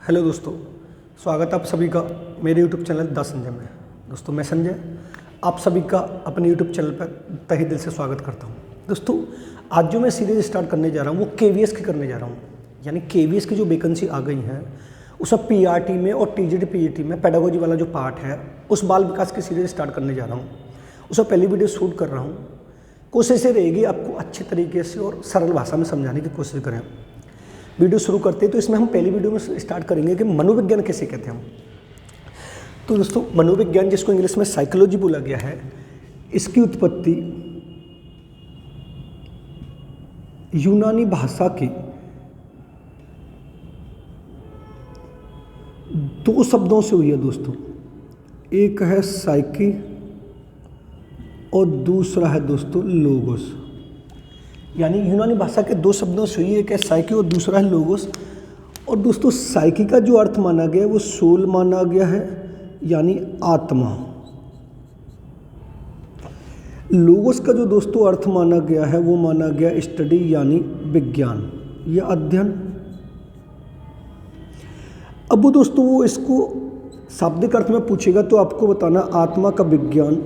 Hello दोस्तों, स्वागत है आप सभी का मेरे यूट्यूब चैनल द संजय में। दोस्तों मैं संजय आप सभी का अपने यूट्यूब चैनल पर तहे दिल से स्वागत करता हूं। दोस्तों आज जो मैं सीरीज़ स्टार्ट करने जा रहा हूं वो केवीएस की करने जा रहा हूं, यानी केवीएस की जो वैकेंसी आ गई है उसमें पीआरटी में और टीजीटी पीजीटी में पेडागोजी वाला जो पार्ट है उस बाल विकास की सीरीज़ स्टार्ट करने जा रहा हूँ। उसमें पहली वीडियो शूट कर रहा हूँ। कोशिश ये रहेगी आपको अच्छे तरीके से और सरल भाषा में समझाने की कोशिश करें। वीडियो शुरू करते हैं तो इसमें हम पहली वीडियो में स्टार्ट करेंगे कि मनोविज्ञान कैसे कहते हैं हम। तो दोस्तों मनोविज्ञान जिसको इंग्लिश में साइकोलॉजी बोला गया है, इसकी उत्पत्ति यूनानी भाषा के दो शब्दों से हुई है दोस्तों। एक है साइकी और दूसरा है दोस्तों लोगोस। यानी यूनानी भाषा के दो शब्दों से हुई है, एक है साइकी और दूसरा है लोगोस। और दोस्तों साइकी का जो अर्थ माना गया है वो सोल माना गया है, यानी आत्मा। लोगोस का जो दोस्तों अर्थ माना गया है वो माना गया स्टडी, यानी विज्ञान या अध्ययन। अब वो दोस्तों वो इसको शाब्दिक अर्थ में पूछेगा तो आपको बताना आत्मा का विज्ञान,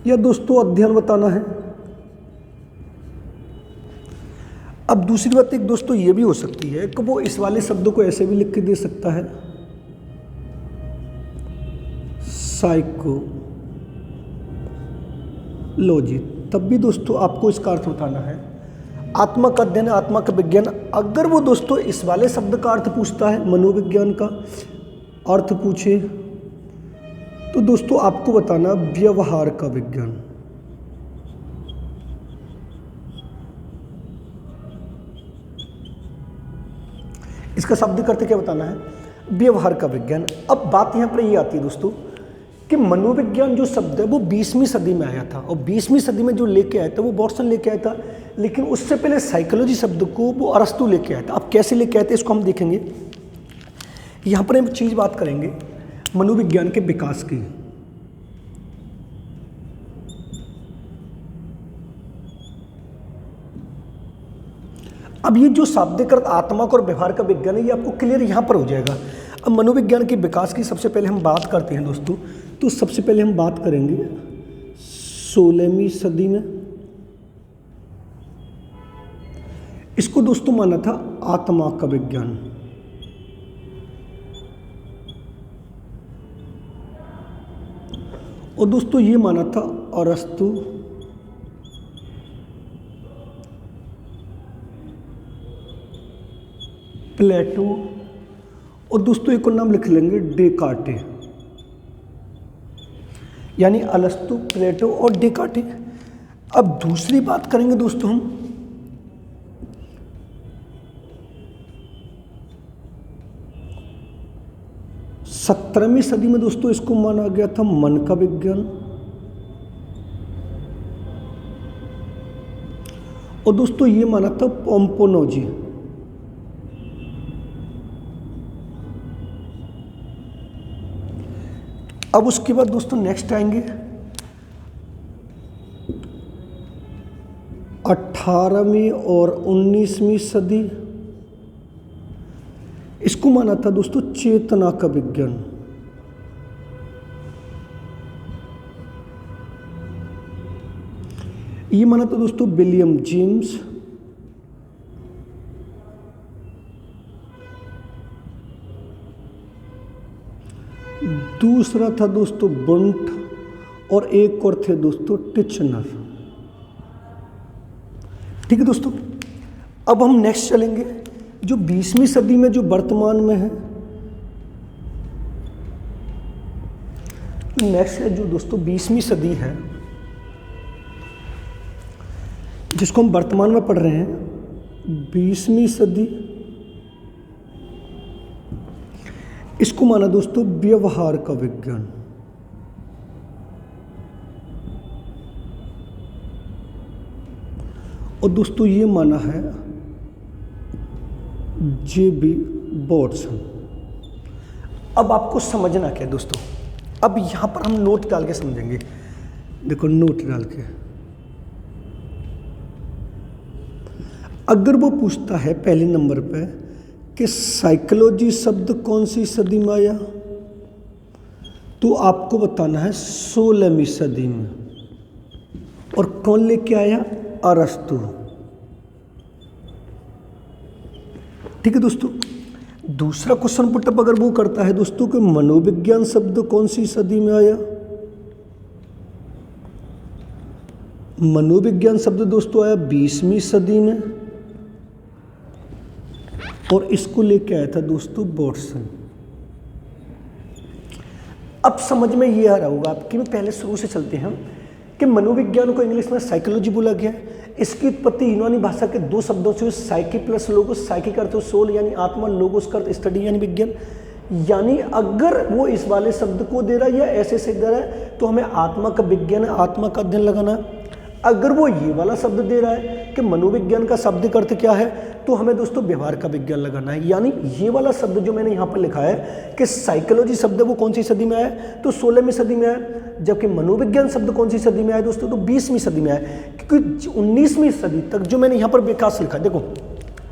या दोस्तों अध्ययन बताना है। अब दूसरी बात एक दोस्तों ये भी हो सकती है कि वो इस वाले शब्दों को ऐसे भी लिख के दे सकता है, साइकोलॉजी। तब भी दोस्तों आपको इसका अर्थ बताना है आत्मा का अध्ययन, आत्मा का विज्ञान। अगर वो दोस्तों इस वाले शब्द का अर्थ पूछता है, मनोविज्ञान का अर्थ पूछे, तो दोस्तों आपको बताना व्यवहार का विज्ञान। इसका शाब्दिक अर्थ क्या बताना है? व्यवहार का विज्ञान। अब बात यहां पर ये आती है दोस्तों कि मनोविज्ञान जो शब्द है वो 20वीं सदी में आया था, और 20वीं सदी में जो लेके आया था वो वॉटसन लेके आया था। लेकिन उससे पहले साइकोलॉजी शब्द को वो अरस्तु लेके आया था। अब कैसे लेके आए थे इसको हम देखेंगे। यहां पर हम चीज बात करेंगे मनोविज्ञान के विकास की। अब ये जो शाब्दिक अर्थ आत्मा का और व्यवहार का विज्ञान है ये आपको क्लियर यहां पर हो जाएगा। अब मनोविज्ञान के विकास की सबसे पहले हम बात करते हैं दोस्तों, तो सबसे पहले हम बात करेंगे 16वीं सदी में। इसको दोस्तों माना था आत्मा का विज्ञान। और दोस्तों ये माना था अरस्तु, प्लेटो, और दोस्तों एक और नाम लिख लेंगे डेकार्टे। यानी अरस्तु, प्लेटो और डेकार्टे। अब दूसरी बात करेंगे दोस्तों हम 17वीं सदी में दोस्तों इसको माना गया था मन का विज्ञान। और दोस्तों ये माना था पोम्पोनोजी। अब उसके बाद दोस्तों नेक्स्ट आएंगे 18वीं और 19वीं सदी। इसको माना था दोस्तों चेतना का विज्ञान। ये माना था दोस्तों विलियम जेम्स। दूसरा था दोस्तों बुंट, और एक और थे दोस्तों टिचनर। ठीक है दोस्तों, अब हम नेक्स्ट चलेंगे जो 20वीं सदी में जो वर्तमान में है। नेक्स्ट है जो दोस्तों 20वीं सदी है जिसको हम वर्तमान में पढ़ रहे हैं, 20वीं सदी। इसको माना दोस्तों व्यवहार का विज्ञान। और दोस्तों ये माना है जे.बी. वॉटसन। अब आपको समझना क्या है दोस्तों, अब यहाँ पर हम नोट डाल के समझेंगे। देखो नोट डाल के अगर वो पूछता है पहले नंबर पे कि साइकोलॉजी शब्द कौन सी सदी में आया, तो आपको बताना है 16वीं सदी में। और कौन लेके आया? अरस्तु। ठीक है दोस्तों। दूसरा क्वेश्चन पुटअप अगर वो करता है दोस्तों कि मनोविज्ञान शब्द कौन सी सदी में आया, मनोविज्ञान शब्द दोस्तों आया 20वीं सदी में, और इसको लेके आया था दोस्तों वॉटसन। अब समझ में ये आ रहा होगा आपकी, में पहले शुरू से चलते हैं कि मनोविज्ञान को इंग्लिश में साइकोलॉजी बोला गया है। इसकी उत्पत्ति यूनानी भाषा के दो शब्दों से हुई, साइकी प्लस लोगोस। साइकी का अर्थ सोल यानी आत्मा, लोगोस का अर्थ स्टडी यानी विज्ञान। यानी अगर वो इस वाले शब्द को दे रहा है या ऐसे से दे रहा है तो हमें आत्मा का विज्ञान, आत्मा का अध्ययन लगाना है। अगर वो ये वाला शब्द दे रहा है कि मनोविज्ञान का शाब्दिक अर्थ क्या है, तो हमें दोस्तों व्यवहार का विज्ञान लगाना है। यानी ये वाला शब्द जो मैंने यहाँ पर लिखा है कि साइकोलॉजी शब्द वो कौन सी सदी में आया, तो 16वीं सदी में आया। जबकि मनोविज्ञान शब्द कौन सी सदी में आया दोस्तों, तो 20वीं सदी में आया। क्योंकि 19वीं सदी तक जो मैंने यहाँ पर विकास लिखा है, देखो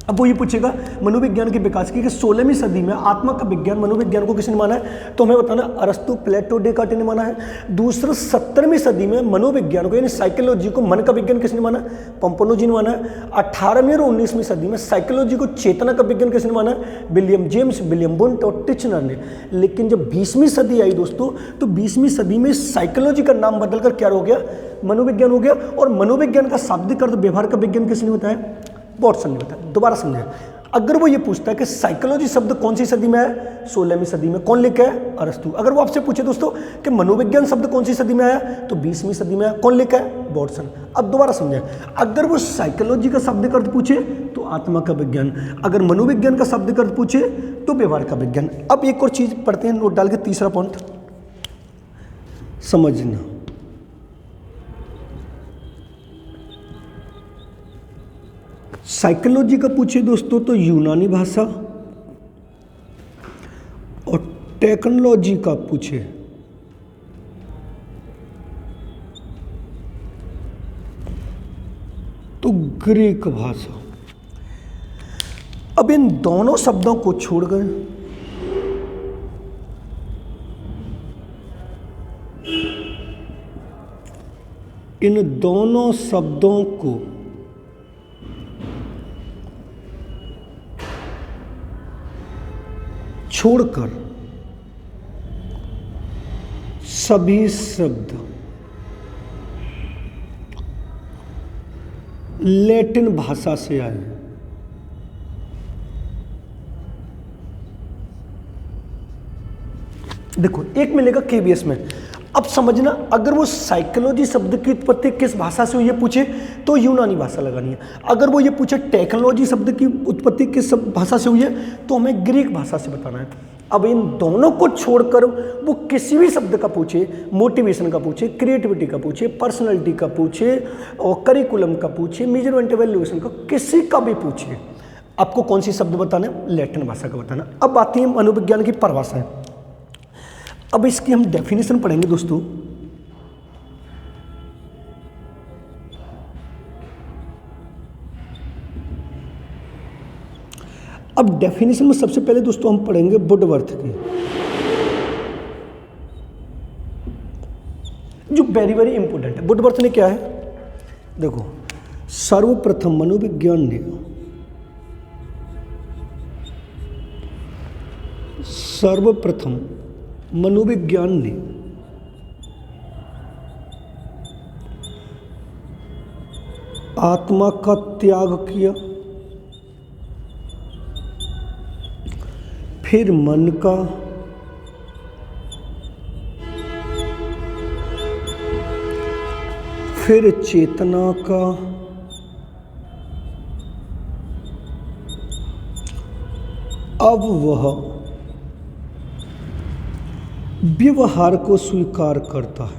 अब वो ये पूछेगा मनोविज्ञान के विकास की कि 16वीं सदी में आत्मा का विज्ञान, मनोविज्ञान को किसने माना है, तो हमें बताना अरस्तु, प्लेटो, डेकार्ट ने माना है। दूसरा 17वीं सदी में मनोविज्ञान को यानी साइकोलॉजी को, मन का विज्ञान किसने माना है, पंपोलोजी ने माना है। 18वीं और 19वीं सदी में साइकोलॉजी को चेतना का विज्ञान किसने माना है, विलियम जेम्स, विलियम वुंट और टिचनर ने। लेकिन जब 20वीं सदी आई दोस्तों, तो 20वीं सदी में साइकोलॉजी का नाम बदलकर क्या हो गया, मनोविज्ञान हो गया। और मनोविज्ञान का शाब्दिक अर्थ व्यवहार का विज्ञान किसने बताया, वॉटसन ने बताया। दोबारा समझे, अगर वो ये पूछता है कि साइकोलॉजी शब्द कौन सी सदी में है, 16वीं सदी में। कौन लेके आया, अरस्तु। अगर वो आपसे पूछे दोस्तों कि मनोविज्ञान शब्द कौन सी सदी में आया, तो 20वीं सदी में आया। कौन लेके आया, वॉटसन। अब दोबारा समझे, अगर वो साइकोलॉजी का शाब्दिक अर्थ पूछे तो आत्मा का विज्ञान, अगर मनोविज्ञान का शाब्दिक अर्थ पूछे तो व्यवहार का विज्ञान। अब एक और चीज पढ़ते हैं नोट डाल के, तीसरा पॉइंट समझना। साइकोलॉजी का पूछे दोस्तों तो यूनानी भाषा, और टेक्नोलॉजी का पूछे तो ग्रीक भाषा। अब इन दोनों शब्दों को छोड़ गए, इन दोनों शब्दों को छोड़कर सभी शब्द लैटिन भाषा से आए। देखो एक मिलेगा केबीएस में। अब समझना, अगर वो साइकोलॉजी शब्द की उत्पत्ति किस भाषा से हुई है पूछे तो यूनानी भाषा लगानी है। अगर वो ये पूछे टेक्नोलॉजी शब्द की उत्पत्ति किस भाषा से हुई है तो हमें ग्रीक भाषा से बताना है। अब इन दोनों को छोड़कर वो किसी भी शब्द का पूछे, मोटिवेशन का पूछे, क्रिएटिविटी का पूछे, पर्सनैलिटी का पूछे और करिकुलम का पूछे, मेजरमेंट एवेल्यूएशन का, किसी का भी पूछे, आपको कौन सी शब्द बताना है, लैटिन भाषा का बताना। अब आती है मनोविज्ञान की परिभाषाएं। अब इसकी हम डेफिनेशन पढ़ेंगे दोस्तों। अब डेफिनेशन में सबसे पहले दोस्तों हम पढ़ेंगे वुडवर्थ की, जो वेरी वेरी इंपॉर्टेंट है। वुडवर्थ ने क्या है, देखो सर्वप्रथम मनोविज्ञान ने आत्मा का त्याग किया, फिर मन का, फिर चेतना का, अब वह व्यवहार को स्वीकार करता है।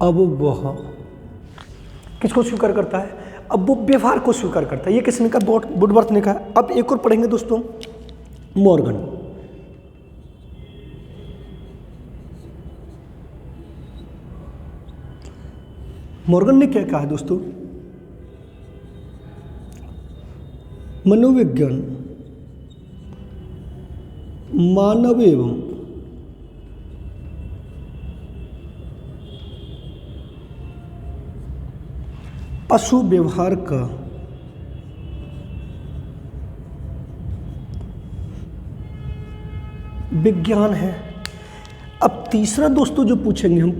अब वह किसको स्वीकार करता है, अब वो व्यवहार को स्वीकार करता है। ये किसने कहा, वुडवर्थ ने कहा। अब एक और पढ़ेंगे दोस्तों, मॉर्गन। मॉर्गन ने क्या कहा है दोस्तों, मनोविज्ञान मानव एवं पशु व्यवहार का विज्ञान है। अब तीसरा दोस्तों जो पूछेंगे हम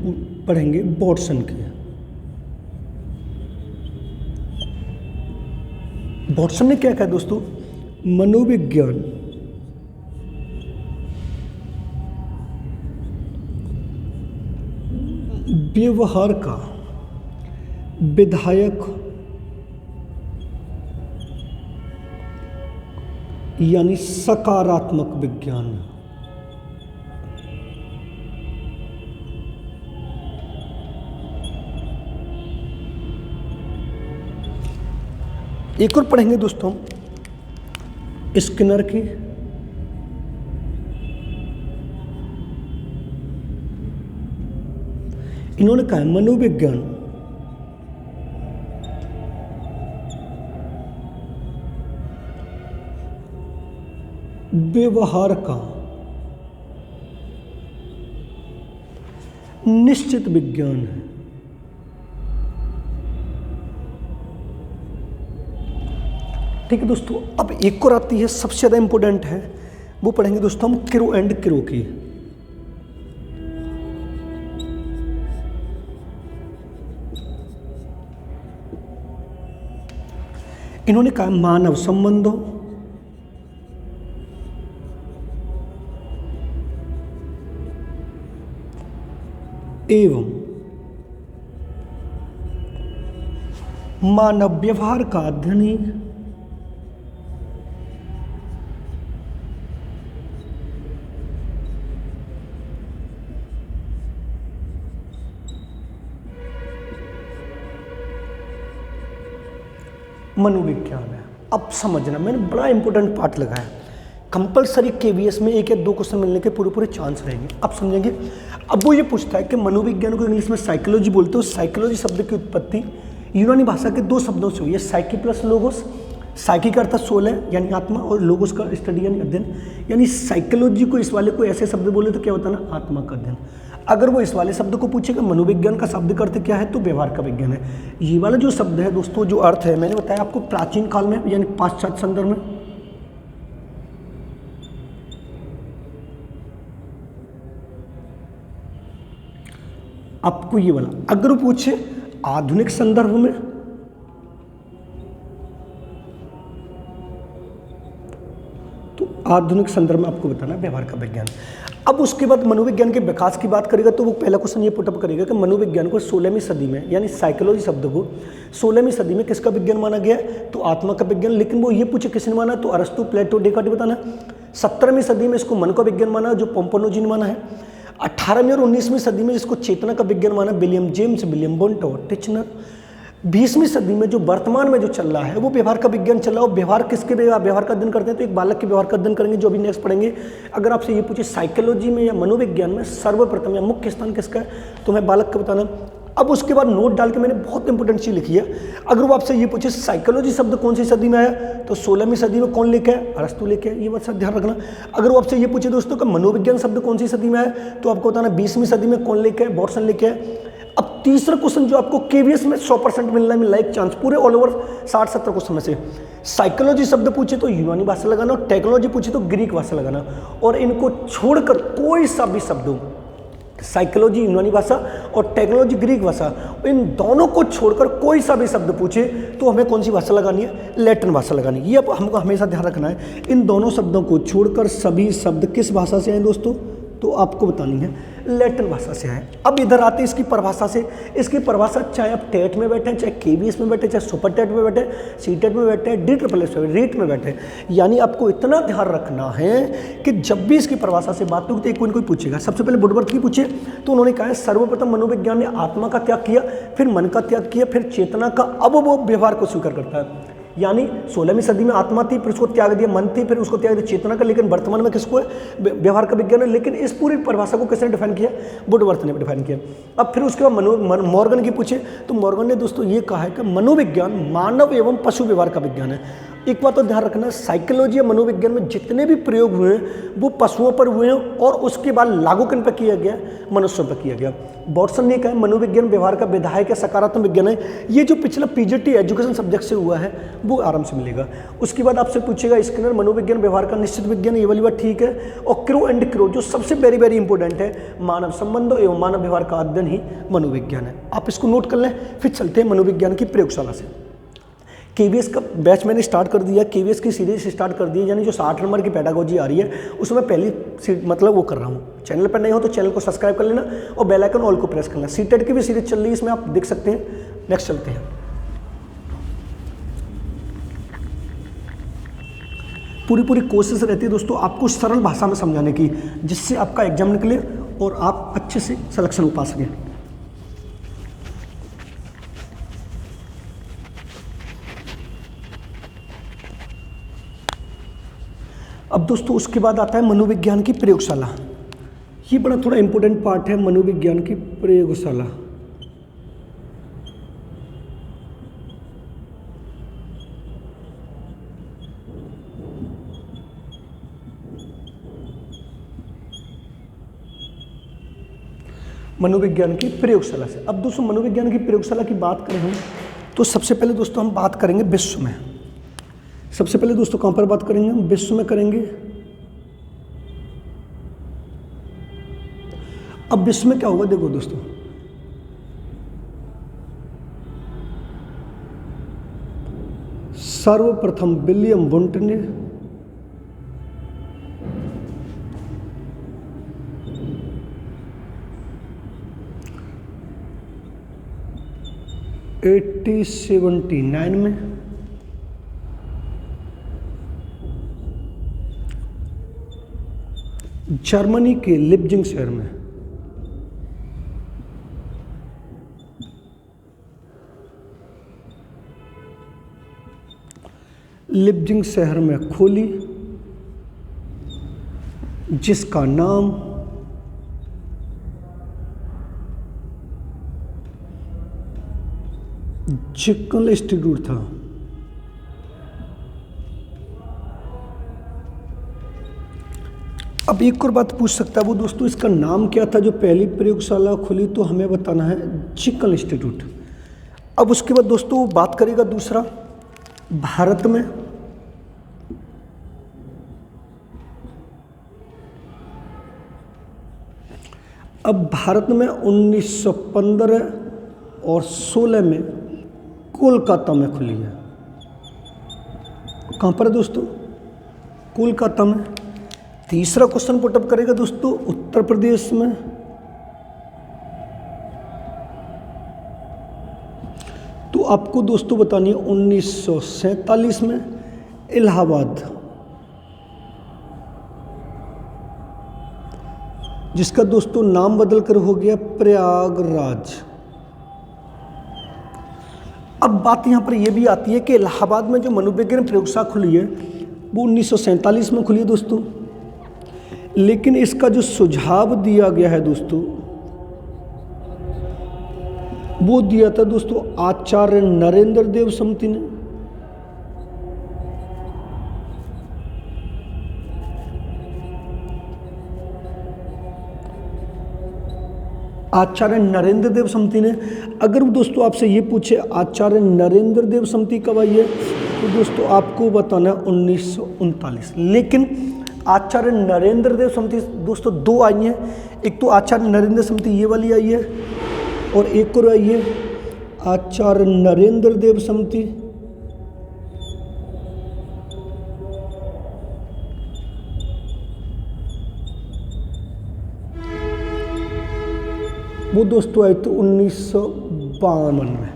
पढ़ेंगे वॉटसन के। वॉटसन ने क्या कहा दोस्तों, मनोविज्ञान व्यवहार का विधायक यानी सकारात्मक विज्ञान। एक और पढ़ेंगे दोस्तों स्किनर की। इन्होंने कहा मनोविज्ञान व्यवहार का निश्चित विज्ञान है। ठीक है दोस्तों, अब एक और आती है सबसे ज़्यादा इंपॉर्टेंट है, वो पढ़ेंगे दोस्तों हम क्रो एंड क्रो की। इन्होंने कहा मानव संबंधों एवं मानव व्यवहार का अध्ययन ही मनोविज्ञान है। अब समझना, मैंने बड़ा इंपॉर्टेंट पार्ट लगाया। कंपलसरी केवीएस में एक या दो क्वेश्चन मिलने के पूरे पूरे चांस रहेंगे। अब समझेंगे। अब वो ये पूछता है कि मनोविज्ञान को इंग्लिश में साइकोलॉजी बोलते हो। साइकोलॉजी शब्द की उत्पत्ति यूनानी भाषा के दो शब्दों से हुई है, साइकी प्लस लोगोस। साइकी का अर्थ सोल है यानी आत्मा, और लोगोस का स्टडी यानी अध्ययन। यानी साइकोलॉजी को इस वाले को ऐसे शब्द बोले तो क्या होता है ना, आत्मा का अध्ययन। अगर वो इस वाले शब्द को पूछेगा मनोविज्ञान का शब्द का अर्थ क्या है, तो व्यवहार का विज्ञान है। ये वाला जो शब्द है दोस्तों, जो अर्थ है मैंने बताया आपको प्राचीन काल में यानी पाश्चात्य संदर्भ में, आपको ये वाला अगर वो पूछे आधुनिक संदर्भ में, तो आधुनिक संदर्भ में आपको बताना व्यवहार का विज्ञान। अब उसके बाद मनोविज्ञान के विकास की बात करेगा तो वो पहला क्वेश्चन ये पुटअप करेगा कि मनोविज्ञान को 16वीं सदी में यानी साइकोलॉजी शब्द को 16वीं सदी में किसका विज्ञान माना गया, तो आत्मा का विज्ञान। लेकिन वो ये पूछे किसने माना, तो अरस्तु, प्लेटो, डेकार्ट बताना। 17वीं सदी में इसको मन का विज्ञान माना जो पोम्पोनोजी ने माना है। 18वीं और 19वीं सदी में जिसको चेतना का विज्ञान माना विलियम जेम्स, विलियम बोंट और टिचनर। 20वीं सदी में जो वर्तमान में जो चल रहा है वो व्यवहार का विज्ञान चल रहा है। व्यवहार किसके व्यवहार का अध्ययन करते हैं, तो एक बालक के व्यवहार का अध्ययन करेंगे जो अभी नेक्स्ट पढ़ेंगे। अगर आपसे ये पूछे साइकोलॉजी में या मनोविज्ञान में सर्वप्रथम या मुख्य स्थान किसका है, तो मैं बालक का बताना। अब उसके बाद नोट डाल के मैंने बहुत इंपॉर्टेंट चीज लिखी है। अगर वो आपसे ये पूछे साइकोलॉजी शब्द कौन सी सदी में आया, तो 16वीं सदी में कौन लेके आया, अरस्तु लेके आया। ये बात सब ध्यान रखना। अगर वो आपसे ये पूछे दोस्तों कि मनोविज्ञान शब्द कौन सी सदी में आया, तो आपको बताना 20वीं सदी में कौन लेके आया, वॉटसन लेके आया। अब तीसरा क्वेश्चन जो आपको केवीएस में 100% मिलना एक चांस पूरे ऑल ओवर 60-70 क्वेश्चन में से, साइकोलॉजी शब्द पूछे तो यूनानी भाषा लगाना, और टेक्नोलॉजी पूछे तो ग्रीक भाषा लगाना। और इनको छोड़कर कोई सा भी शब्द हो, साइकोलॉजी यूनानी भाषा और टेक्नोलॉजी ग्रीक भाषा, इन दोनों को छोड़कर कोई सा भी शब्द पूछे तो हमें कौन सी भाषा लगानी है, लैटिन भाषा लगानी है। ये अब हमको हमेशा ध्यान रखना है। इन दोनों शब्दों को छोड़कर सभी शब्द किस भाषा से आए दोस्तों, तो आपको बतानी है लैटिन भाषा से आए। अब इधर आते इसकी परिभाषा से। इसकी परिभाषा चाहे आप टेट में बैठे, चाहे केवीएस में बैठे, चाहे सुपर टेट में बैठे, सीटेट में बैठे, DSSS में, रीट में बैठे, यानी आपको इतना ध्यान रखना है कि जब भी इसकी परिभाषा से बात होगी तो एक कोई पूछेगा। सबसे पहले वुडवर्थ की पूछे तो उन्होंने कहा है सर्वप्रथम मनोविज्ञान ने आत्मा का त्याग किया, फिर मन का त्याग किया, फिर चेतना का, अब वो व्यवहार को स्वीकार करता है। यानी 16वीं सदी में आत्मा थी, फिर उसको त्याग दिया मन थी, फिर उसको त्याग दिया चेतना का, लेकिन वर्तमान में किसको है? व्यवहार का विज्ञान है। लेकिन इस पूरी परिभाषा को किसने डिफाइन किया? वुडवर्थ ने डिफाइन किया। अब फिर उसके बाद मॉर्गन की पूछे तो मॉर्गन ने दोस्तों ये कहा है कि मनोविज्ञान मानव एवं पशु व्यवहार का विज्ञान है। एक बात तो ध्यान रखना, साइकोलॉजी या मनोविज्ञान में जितने भी प्रयोग हुए हैं वो पशुओं पर हुए हैं और उसके बाद लागू किन पर किया गया? मनुष्यों पर किया गया। वॉटसन ने कहा मनोविज्ञान व्यवहार का विधायक या सकारात्मक विज्ञान है। ये जो पिछला पीजीटी एजुकेशन सब्जेक्ट से हुआ है वो आराम से मिलेगा। उसके बाद आपसे पूछेगा स्किनर मनोविज्ञान व्यवहार का निश्चित विज्ञान, ये वाली बात ठीक है। और क्रो एंड क्रो जो सबसे वेरी वेरी इंपॉर्टेंट है, मानव संबंधों एवं मानव व्यवहार का अध्ययन ही मनोविज्ञान है। आप इसको नोट कर लें। फिर चलते हैं मनोविज्ञान की प्रयोगशाला से। केवीएस का बैच मैंने स्टार्ट कर दिया, केवीएस की सीरीज स्टार्ट कर दी, यानी जो 60 नंबर की पेडागोजी आ रही है उसमें पहली मतलब वो कर रहा हूँ। चैनल पर नहीं हो तो चैनल को सब्सक्राइब कर लेना और बेल आइकन ऑल को प्रेस करना। सीटेट की भी सीरीज चल रही है, इसमें आप देख सकते हैं। नेक्स्ट चलते हैं। पूरी कोशिश रहती है दोस्तों आपको सरल भाषा में समझाने की, जिससे आपका एग्जाम निकले और आप अच्छे से सिलेक्शन हो पा सकें। अब दोस्तों उसके बाद आता है मनोविज्ञान की प्रयोगशाला। ये बड़ा थोड़ा इंपॉर्टेंट पार्ट है, मनोविज्ञान की प्रयोगशाला। मनोविज्ञान की प्रयोगशाला से अब दोस्तों मनोविज्ञान की प्रयोगशाला की बात करें हम तो सबसे पहले दोस्तों हम बात करेंगे विश्व में। सबसे पहले दोस्तों कहां पर बात करेंगे? हम विश्व में करेंगे। अब विश्व में क्या होगा देखो दोस्तों, सर्वप्रथम विलियम वुंट ने एटी 79 में जर्मनी के लिप्जिंग शहर में खोली, जिसका नाम चिकन इंस्टीट्यूट था। अब एक और बात पूछ सकता है वो दोस्तों, इसका नाम क्या था जो पहली प्रयोगशाला खुली? तो हमें बताना है चिकन इंस्टीट्यूट। अब उसके बाद दोस्तों बात करेगा दूसरा भारत में। अब भारत में 1915 और 16 में कोलकाता में खुली है। कहाँ पर है दोस्तों? कोलकाता में। तीसरा क्वेश्चन पुटअप करेगा दोस्तों उत्तर प्रदेश में। तो आपको दोस्तों बतानी है 1947 में इलाहाबाद, जिसका दोस्तों नाम बदलकर हो गया प्रयागराज। अब बात यहाँ पर यह भी आती है कि इलाहाबाद में जो मनोविज्ञान प्रयोगशाला खुली है वो 1947 में खुली है दोस्तों, लेकिन इसका जो सुझाव दिया गया है दोस्तों वो दिया था दोस्तों आचार्य नरेंद्र देव समिति ने। आचार्य नरेंद्र देव समिति ने। अगर दोस्तों आपसे ये पूछे आचार्य नरेंद्र देव समिति कब आई है तो दोस्तों आपको बताना है 1939। लेकिन आचार्य नरेंद्र देव समिति दोस्तों दो आई हैं, एक तो आचार्य नरेंद्र समिति ये वाली आई है और एक और आई है आचार्य नरेंद्र देव समिति। वो दोस्तों आई तो 1952 में।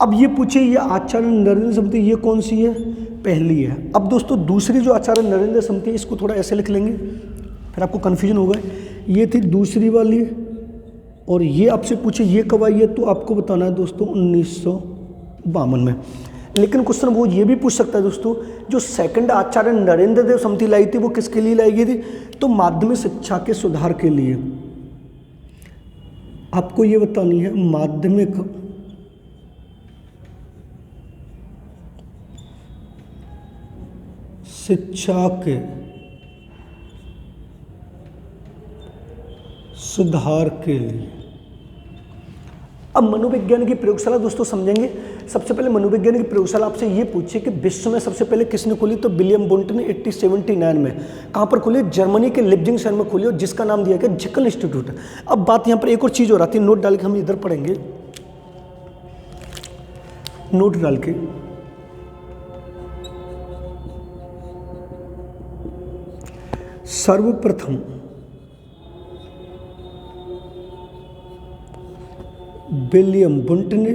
अब ये पूछे ये आचार्य नरेंद्र समिति ये कौन सी है? पहली है। अब दोस्तों दूसरी जो आचार्य नरेंद्र समिति इसको थोड़ा ऐसे लिख लेंगे फिर आपको कन्फ्यूजन होगा। ये थी दूसरी वाली और ये आपसे पूछे ये कब आई है तो आपको बताना है दोस्तों 1952 में। लेकिन क्वेश्चन वो ये भी पूछ सकता है दोस्तों, जो सेकंड आचार्य नरेंद्र देव समिति लाई थी वो किसके लिए लाई गई थी? तो माध्यमिक शिक्षा के सुधार के लिए। आपको ये बतानी है माध्यमिक शिक्षा के सुधार के लिए। अब मनोविज्ञान की प्रयोगशाला दोस्तों समझेंगे। सबसे पहले मनोविज्ञान की प्रयोगशाला आपसे ये पूछे कि विश्व में सबसे पहले किसने खोली? तो विलियम वुंट ने 1879 में। कहाँ पर खोली? जर्मनी के लिप्जिंग शहर में खोली, और जिसका नाम दिया गया जिकल इंस्टीट्यूट। अब बात यहाँ पर एक और चीज़ हो रही है, नोट डाल के हम इधर पढ़ेंगे, नोट डाल के। सर्वप्रथम विलियम वुंट ने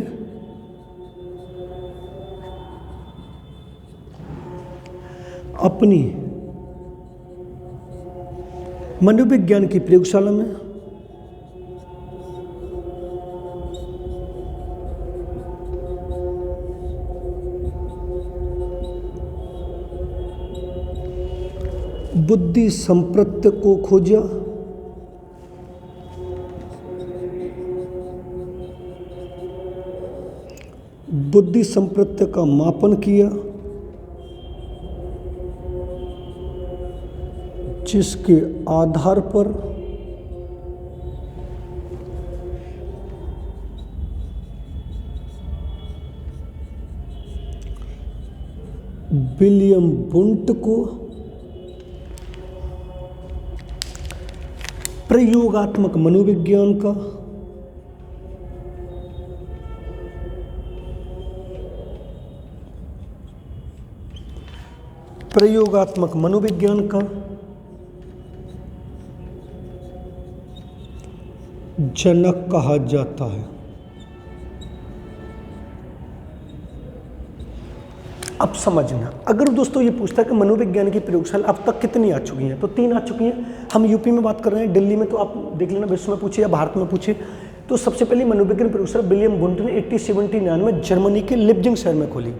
अपनी मनोविज्ञान की प्रयोगशाला में बुद्धि संप्रत्य को खोजा, बुद्धि संप्रत्य का मापन किया, जिसके आधार पर विलियम वुंट को प्रयोगात्मक मनोविज्ञान का जनक कहा जाता है। अब समझना, अगर दोस्तों ये पूछता है कि मनोविज्ञान की प्रयोगशाला अब तक कितनी आ चुकी हैं, तो 3 आ चुकी हैं। हम यूपी में बात कर रहे हैं, दिल्ली में तो आप देख लेना, विश्व में पूछे या भारत में पूछे। तो सबसे पहले मनोविज्ञान प्रयोगशाला विलियम वुंट ने 1879 में जर्मनी के लिप्जिंग शहर में खोली।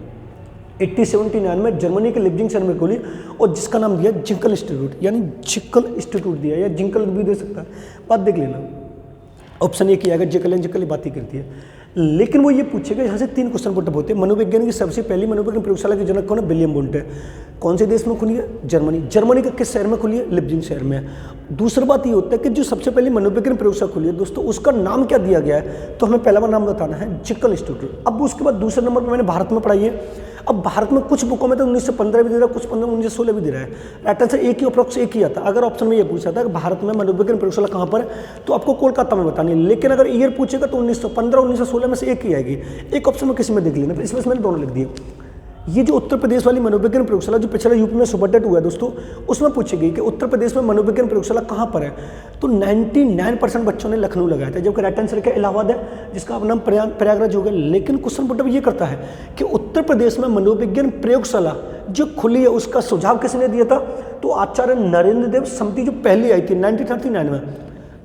1879 में जर्मनी के लिप्जिंग शहर में खोली, और जिसका नाम दिया जिंकल इंस्टीट्यूट, यानी जिंकल इंस्टीट्यूट दिया, या जिंकल भी दे सकता है। बात देख लेना, ऑप्शन एक ही आएगा, जिंकल ही बात ही करती है। लेकिन वो ये पूछेगा, यहाँ से 3 क्वेश्चन पुटअप होते हैं। मनोविज्ञान की सबसे पहली मनोविज्ञान प्रयोगशाला के जनक कौन है? विलियम वुंट है। कौन से देश में खुली है? जर्मनी। जर्मनी के किस शहर में खुली है? लिप्जिंग शहर में। दूसरी बात ये होता है कि जो सबसे पहली मनोविज्ञान प्रयोगशाला खुली है दोस्तों, उसका नाम क्या दिया गया है? तो हमें पहला नाम बताना है जिंकल इंस्टीट्यूट। अब उसके बाद दूसरे नंबर पर मैंने भारत में पढ़ाई है। अब भारत में कुछ बुकों में तो 1915 भी दे रहा है, कुछ 1916 भी दे रहा है। राइट आंसर एक ही, अप्रोक्स एक ही आता। अगर ऑप्शन में ये पूछा था कि भारत में मनोविज्ञान प्रयोगशाला कहाँ पर है, तो आपको कोलकाता में बतानी है। लेकिन अगर ईयर पूछेगा तो 1915 1916 में से एक ही आएगी। एक ऑप्शन में किसी में देख लेना, इसमें मैंने दोनों लिख दिए। ये जो उत्तर प्रदेश वाली मनोविज्ञान प्रयोगशाला जो पिछले यूपी में सुपरटेट हुआ है दोस्तों, उसमें पूछी गई कि उत्तर प्रदेश में मनोविज्ञान प्रयोगशाला कहाँ पर है, तो 99% बच्चों ने लखनऊ लगाया था, जबकि राइट आंसर क्या इलाहाबाद है, जिसका नाम प्रयागराज हो गया। लेकिन क्वेश्चन पुटअप ये करता है कि उत्तर प्रदेश में मनोविज्ञान प्रयोगशाला जो खुली है उसका सुझाव किसने दिया था? तो आचार्य नरेंद्र देव समिति जो पहली आई थी 1939 में।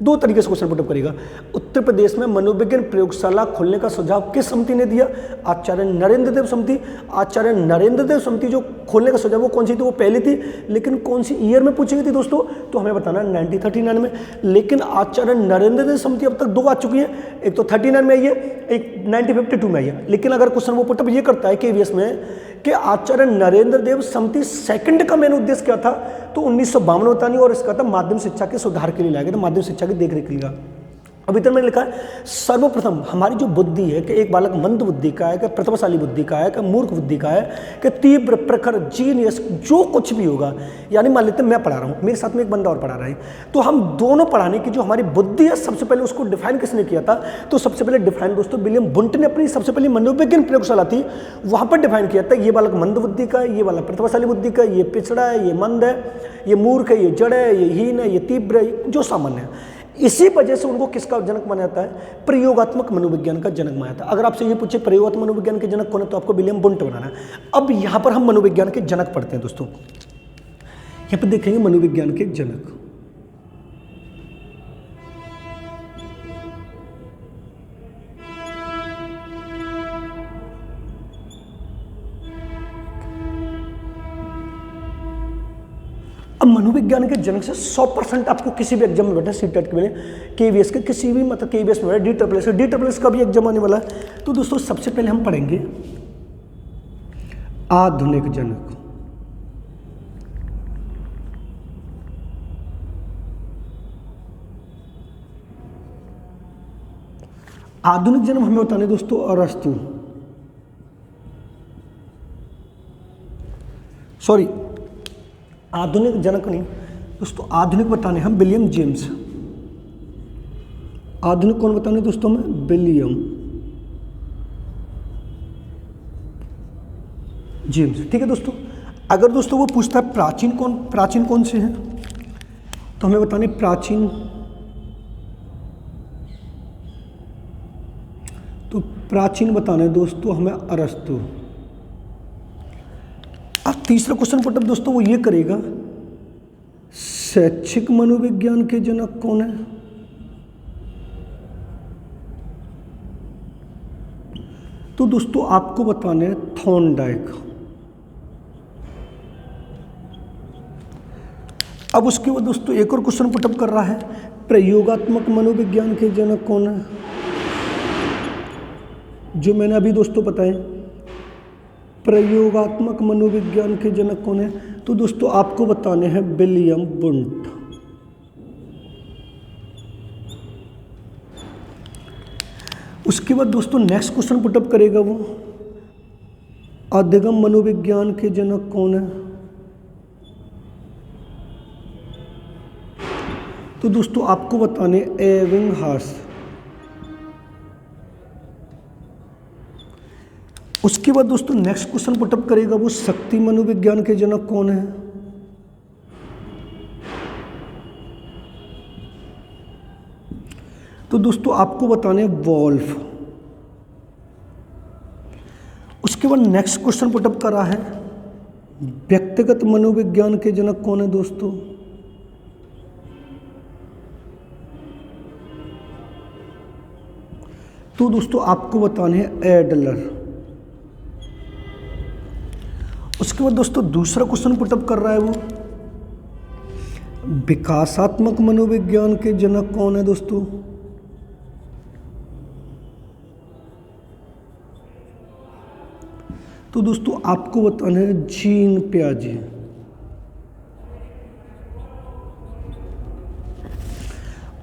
2 तरीके से क्वेश्चन पुटअप करेगा। उत्तर प्रदेश में मनोविज्ञान प्रयोगशाला खोलने का सुझाव किस समिति ने दिया? आचार्य नरेंद्र देव समिति। आचार्य नरेंद्र देव समिति जो खोलने का सुझाव वो कौन सी थी? वो पहली थी। लेकिन कौन सी ईयर में पूछी गई थी दोस्तों? तो हमें बताना 1939 में। लेकिन आचार्य नरेंद्र देव समिति अब तक 2 आ चुकी है, एक तो 39 में आई है, एक 1952 में आई है। लेकिन अगर क्वेश्चन वो पुटअप ये करता है KVS में कि आचार्य नरेंद्र देव समिति सेकंड का मेन उद्देश्य क्या था, तो 1952 बतानी, और इसका था माध्यमिक शिक्षा के सुधार के लिए लाया गया था, माध्यमिक शिक्षा की देखरेख के लिए। अभी तक मैंने लिखा है सर्वप्रथम हमारी जो बुद्धि है कि एक बालक मंद बुद्धि का है, कि प्रतिभाशाली बुद्धि का है, कि मूर्ख बुद्धि का है, कि तीव्र प्रखर जीनियस जो कुछ भी होगा, यानी मान लेते हैं मैं पढ़ा रहा हूँ, मेरे साथ में एक बंदा और पढ़ा रहा है, तो हम दोनों पढ़ाने की जो हमारी बुद्धि है सबसे पहले उसको डिफाइन किसने किया था? तो सबसे पहले डिफाइन दोस्तों विलियम वुंट ने अपनी सबसे पहली मनोविज्ञान प्रयोगशाला थी वहाँ पर डिफाइन किया था। ये बालक मंद बुद्धि का है, ये वाला प्रतिभाशाली बुद्धि का, ये पिछड़ा है, ये मंद है, ये मूर्ख है, ये जड़ है, ये हीन है, ये तीव्र है, जो सामान्य है। इसी वजह से उनको किसका जनक माना जाता है? प्रयोगात्मक मनोविज्ञान का जनक माना जाता है। अगर आपसे ये पूछे प्रयोगात्मक मनोविज्ञान के जनक कौन है, तो आपको विलियम वुंट बनाना है। अब यहां पर हम मनोविज्ञान के जनक पढ़ते हैं दोस्तों। यहां पर देखेंगे मनोविज्ञान के जनक। मनोविज्ञान के जनक से 100% आपको किसी भी एग्जाम में बैठा, सीटेट के मिले, केवीएस के किसी भी मतलब केवीएस में DSSS का भी एग्जाम आने वाला है। तो दोस्तों सबसे पहले हम पढ़ेंगे आधुनिक जनक। आधुनिक जन्म हमें बताने दोस्तों अरस्तु, सॉरी आधुनिक जनक नहीं दोस्तों, आधुनिक बताने हम विलियम जेम्स। आधुनिक कौन बताने दोस्तों हमें? William James. ठीक है दोस्तों, अगर दोस्तों वो पूछता है प्राचीन कौन से हैं, तो हमें बताने प्राचीन, तो प्राचीन बताने दोस्तों हमें अरस्तु। अब तीसरा क्वेश्चन पुटअप दोस्तों वो ये करेगा, शैक्षिक मनोविज्ञान के जनक कौन है? तो दोस्तों आपको बताने थॉर्नडाइक। अब उसके बाद दोस्तों एक और क्वेश्चन पुटअप कर रहा है, प्रयोगात्मक मनोविज्ञान के जनक कौन है? जो मैंने अभी दोस्तों बताए, प्रयोगात्मक मनोविज्ञान के जनक कौन है? तो दोस्तों आपको बताने हैं विलियम वुंट। उसके बाद दोस्तों नेक्स्ट क्वेश्चन पुटअप करेगा वो, अधिगम मनोविज्ञान के जनक कौन है? तो दोस्तों आपको बताने एबिंगहास। उसके बाद दोस्तों नेक्स्ट क्वेश्चन पुटअप करेगा वो, शक्ति मनोविज्ञान के जनक कौन है? तो दोस्तों आपको बताने वॉल्फ। उसके बाद नेक्स्ट क्वेश्चन पुटअप करा है, व्यक्तिगत मनोविज्ञान के जनक कौन है दोस्तों? तो दोस्तों आपको बताने हैं एडलर। उसके बाद दोस्तों दूसरा क्वेश्चन पुटअप कर रहा है वो, विकासात्मक मनोविज्ञान के जनक कौन है दोस्तों? तो दोस्तों आपको बताना है जीन पियाजे।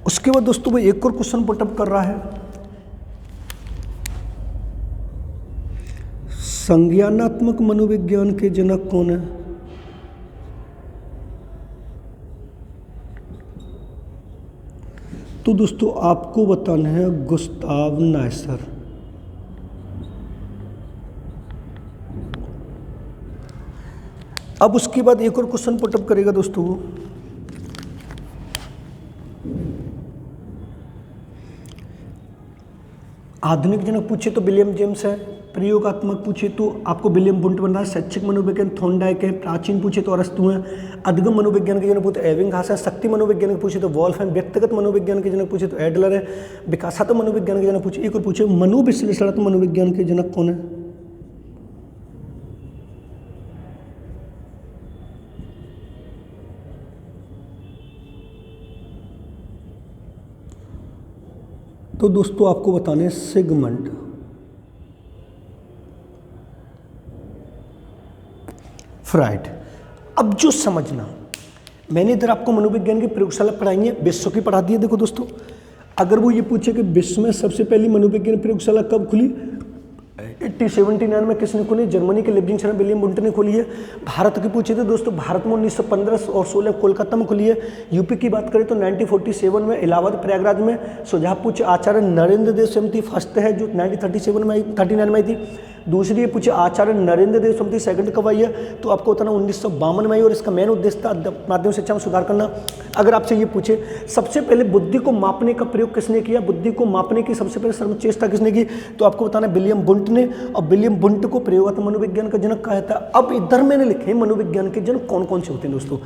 उसके बाद दोस्तों वो एक और क्वेश्चन पुटअप कर रहा है, संज्ञानात्मक मनोविज्ञान के जनक कौन है? तो दोस्तों आपको बताना है गुस्ताव नाइसर। अब उसके बाद एक और क्वेश्चन पुटअप करेगा दोस्तों वो, आधुनिक जनक पूछे तो विलियम जेम्स है, प्रयोगात्मक पूछे तो आपको विलियम वुंट बन रहा है, शैक्षिक मनोविज्ञान थॉर्नडाइक है, प्राचीन पूछे तो अरस्तु है, अधिगम मनोविज्ञान के जनक पूछे तो एबिंगहास है, शक्ति मनोविज्ञान के पूछे तो वॉल्फ है, व्यक्तिगत मनोविज्ञान के जनक पूछे तो एडलर है, विकासात्मक मनोविज्ञान के जनक पूछे, एक और पूछे मनोविश्लेषणात्मक मनोविज्ञान के जनक कौन है? तो दोस्तों आपको बताने सिगमंड फ्राइड। अब जो समझना, मैंने इधर आपको मनोविज्ञान की प्रयोगशाला पढ़ाई है, विश्व की पढ़ा दी है। देखो दोस्तों, अगर वो ये पूछे कि विश्व में सबसे पहली मनोविज्ञान प्रयोगशाला कब खुली, 1879 में किसने खोली? जर्मनी के लिप्जिंग शहर में विलियम वुंट ने खोली है। भारत की पूछे तो दोस्तों भारत में 1915 और 16 कोलकाता में खुली है। यूपी की बात करें तो 1947 में इलाहाबाद प्रयागराज में। सुझाव पूछे आचार्य नरेंद्र देव समिति फर्स्ट है जो 1939 में आई थी। दूसरी ये पूछे आचार्य नरेंद्र देव समिति सेकंड कब आई है, तो आपको बताना 1952 में आई, और इसका मेन उद्देश्य था माध्यमिक शिक्षा में सुधार करना। अगर आपसे ये पूछे सबसे पहले बुद्धि को मापने का प्रयोग किसने किया, बुद्धि को मापने की सबसे पहले सर्वोच्च चेष्टा किसने की, तो आपको बताना विलियम वुंट ने। और विलियम वुंट को प्रयोगात्मक मनोविज्ञान का जनक कहा जाता है। अब इधर मैंने लिखे मनोविज्ञान के जनक कौन कौन से होते हैं दोस्तों।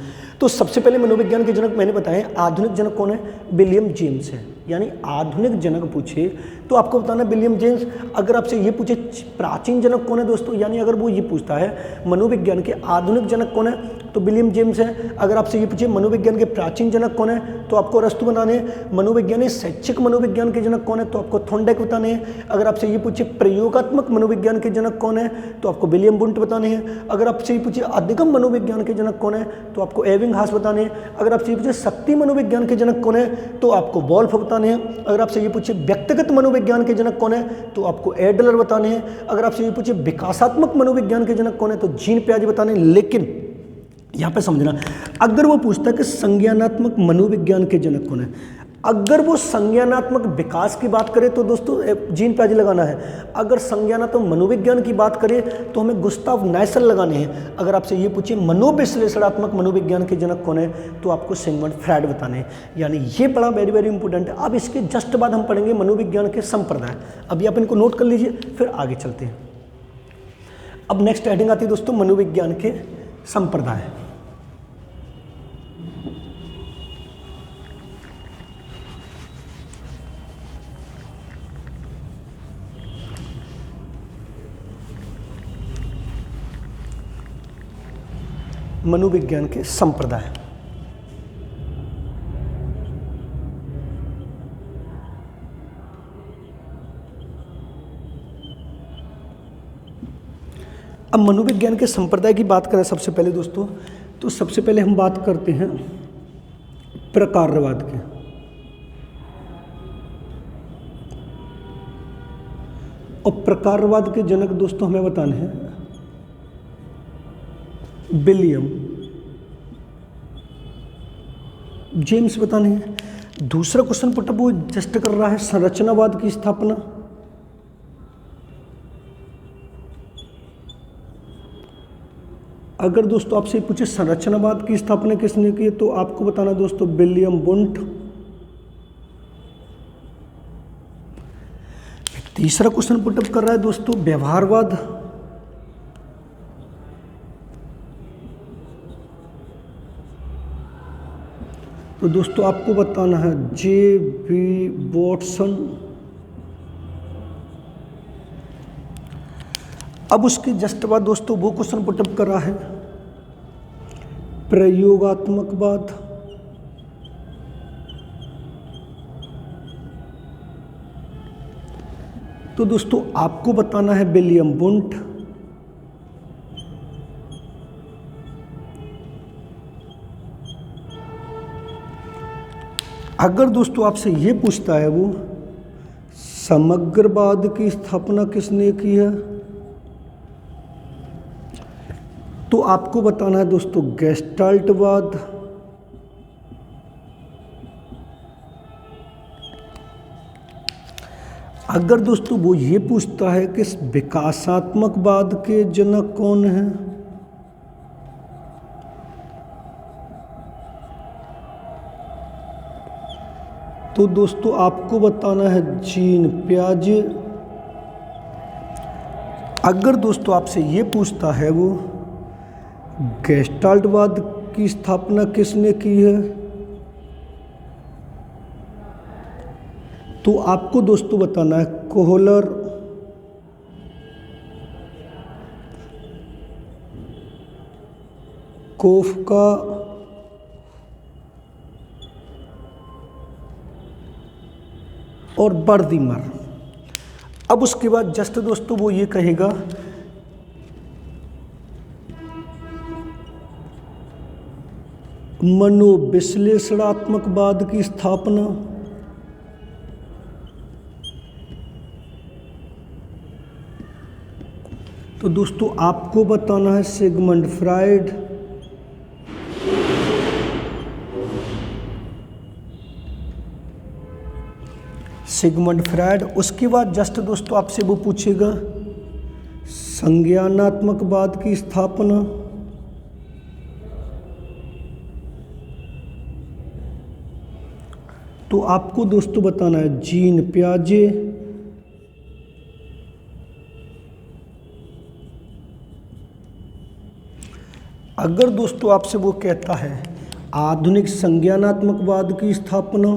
तो सबसे पहले मनोविज्ञान के जनक मैंने बताए, आधुनिक जनक कौन है? विलियम जेम्स है। यानी आधुनिक जनक पूछे तो आपको बताना विलियम जेम्स। अगर आपसे ये पूछे प्राचीन जनक कौन है दोस्तों, यानी अगर वो ये पूछता है मनोविज्ञान के आधुनिक जनक कौन है तो विलियम जेम्स है। अगर आपसे ये पूछे मनोविज्ञान के प्राचीन जनक कौन है तो आपको अरस्तु बताने हैं। मनोविज्ञानी शैक्षिक मनोविज्ञान के जनक कौन है तो आपको थॉर्नडाइक बताने हैं। अगर आपसे ये पूछे प्रयोगात्मक मनोविज्ञान के जनक कौन है तो आपको विलियम वुंट बताने हैं। अगर आपसे ये पूछे अधिगम मनोविज्ञान के जनक कौन है तो आपको एबिंगहास बताने हैं। अगर आपसे ये पूछे शक्ति मनोविज्ञान के जनक कौन है तो आपको वोल्फ बताने हैं। अगर आपसे ये पूछे व्यक्तिगत मनोविज्ञान के जनक कौन है तो आपको एडलर बताने हैं। अगर आपसे ये पूछे विकासात्मक मनोविज्ञान के जनक कौन है तो जीन पियाजे बताने हैं। लेकिन यहाँ पे समझना, अगर वो पूछता है कि संज्ञानात्मक मनोविज्ञान के जनक कौन है, अगर वो संज्ञानात्मक विकास की बात करे तो दोस्तों जीन पियाजे लगाना है। अगर संज्ञानात्मक मनोविज्ञान की बात करे तो हमें गुस्ताव नाइसल लगाने हैं। अगर आपसे ये पूछे मनोविश्लेषणात्मक मनोविज्ञान के जनक कौन है तो आपको सिगमंड फ्रायड बताने हैं। यानी ये बड़ा वेरी वेरी इंपॉर्टेंट है। अब इसके जस्ट बाद हम पढ़ेंगे मनोविज्ञान के संप्रदाय। अभी आप इनको नोट कर लीजिए, फिर आगे चलते हैं। अब नेक्स्ट हेडिंग आती है दोस्तों मनोविज्ञान के संप्रदाय। मनोविज्ञान के संप्रदाय। अब मनोविज्ञान के संप्रदाय की बात करें सबसे पहले दोस्तों, तो सबसे पहले हम बात करते हैं प्रकारवाद के। और प्रकारवाद के जनक दोस्तों हमें बताने हैं विलियम जेम्स बताने हैं। दूसरा क्वेश्चन पुटअप वो जस्ट कर रहा है संरचनावाद की स्थापना। अगर दोस्तों आपसे पूछे संरचनावाद की स्थापना किसने की तो आपको बताना दोस्तों विलियम वुंट। तीसरा क्वेश्चन पुटअप कर रहा है दोस्तों व्यवहारवाद। तो दोस्तों आपको बताना है जे.बी. वॉटसन। अब उसके जस्ट बाद दोस्तों वो क्वेश्चन पुटअप कर रहा है प्रयोगात्मकवाद। तो दोस्तों आपको बताना है विलियम वुंट। अगर दोस्तों आपसे ये पूछता है वो समग्रवाद की स्थापना किसने की है तो आपको बताना है दोस्तों गेस्टाल्टवाद। अगर दोस्तों वो ये पूछता है कि विकासात्मकवाद के जनक कौन हैं तो दोस्तों आपको बताना है जीन पियाजे। अगर दोस्तों आपसे ये पूछता है वो गेस्टाल्टवाद की स्थापना किसने की है तो आपको दोस्तों बताना है कोहलर। कोफका और बर्दीमर। अब उसके बाद जस्ट दोस्तों वो ये कहेगा मनोविश्लेषणात्मकवाद की स्थापना। तो दोस्तों आपको बताना है सिगमंड फ्रायड। Sigmund Freud. उसके बाद जस्ट दोस्तों आपसे वो पूछेगा संज्ञानात्मकवाद की स्थापना। तो आपको दोस्तों बताना है जीन पियाजे। अगर दोस्तों आपसे वो कहता है आधुनिक संज्ञानात्मकवाद की स्थापना।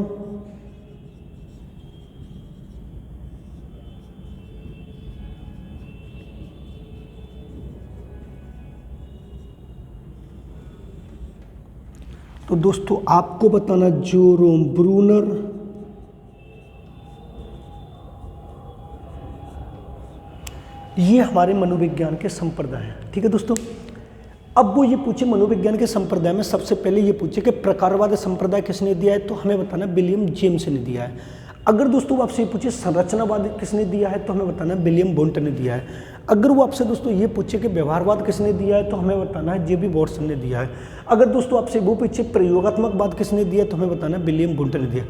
तो दोस्तों आपको बताना जेरोम ब्रूनर, ये हमारे मनोविज्ञान के संप्रदाय हैं। ठीक है दोस्तों, अब वो ये पूछे मनोविज्ञान के संप्रदाय में सबसे पहले ये पूछे कि प्रकारवाद संप्रदाय किसने दिया है, तो हमें बताना विलियम जेम्स ने दिया है। अगर दोस्तों वो आपसे ये पूछे संरचनावाद किसने दिया है, तो हमें बताना विलियम वुंट ने दिया है। अगर वो आपसे दोस्तों ये पूछे कि व्यवहारवाद किसने दिया है, तो हमें बताना है जे बी वॉटसन ने दिया है। अगर दोस्तों आपसे वो पूछे प्रयोगात्मकवाद किसने दिया, तो हमें बताना है विलियम वुंट ने दिया।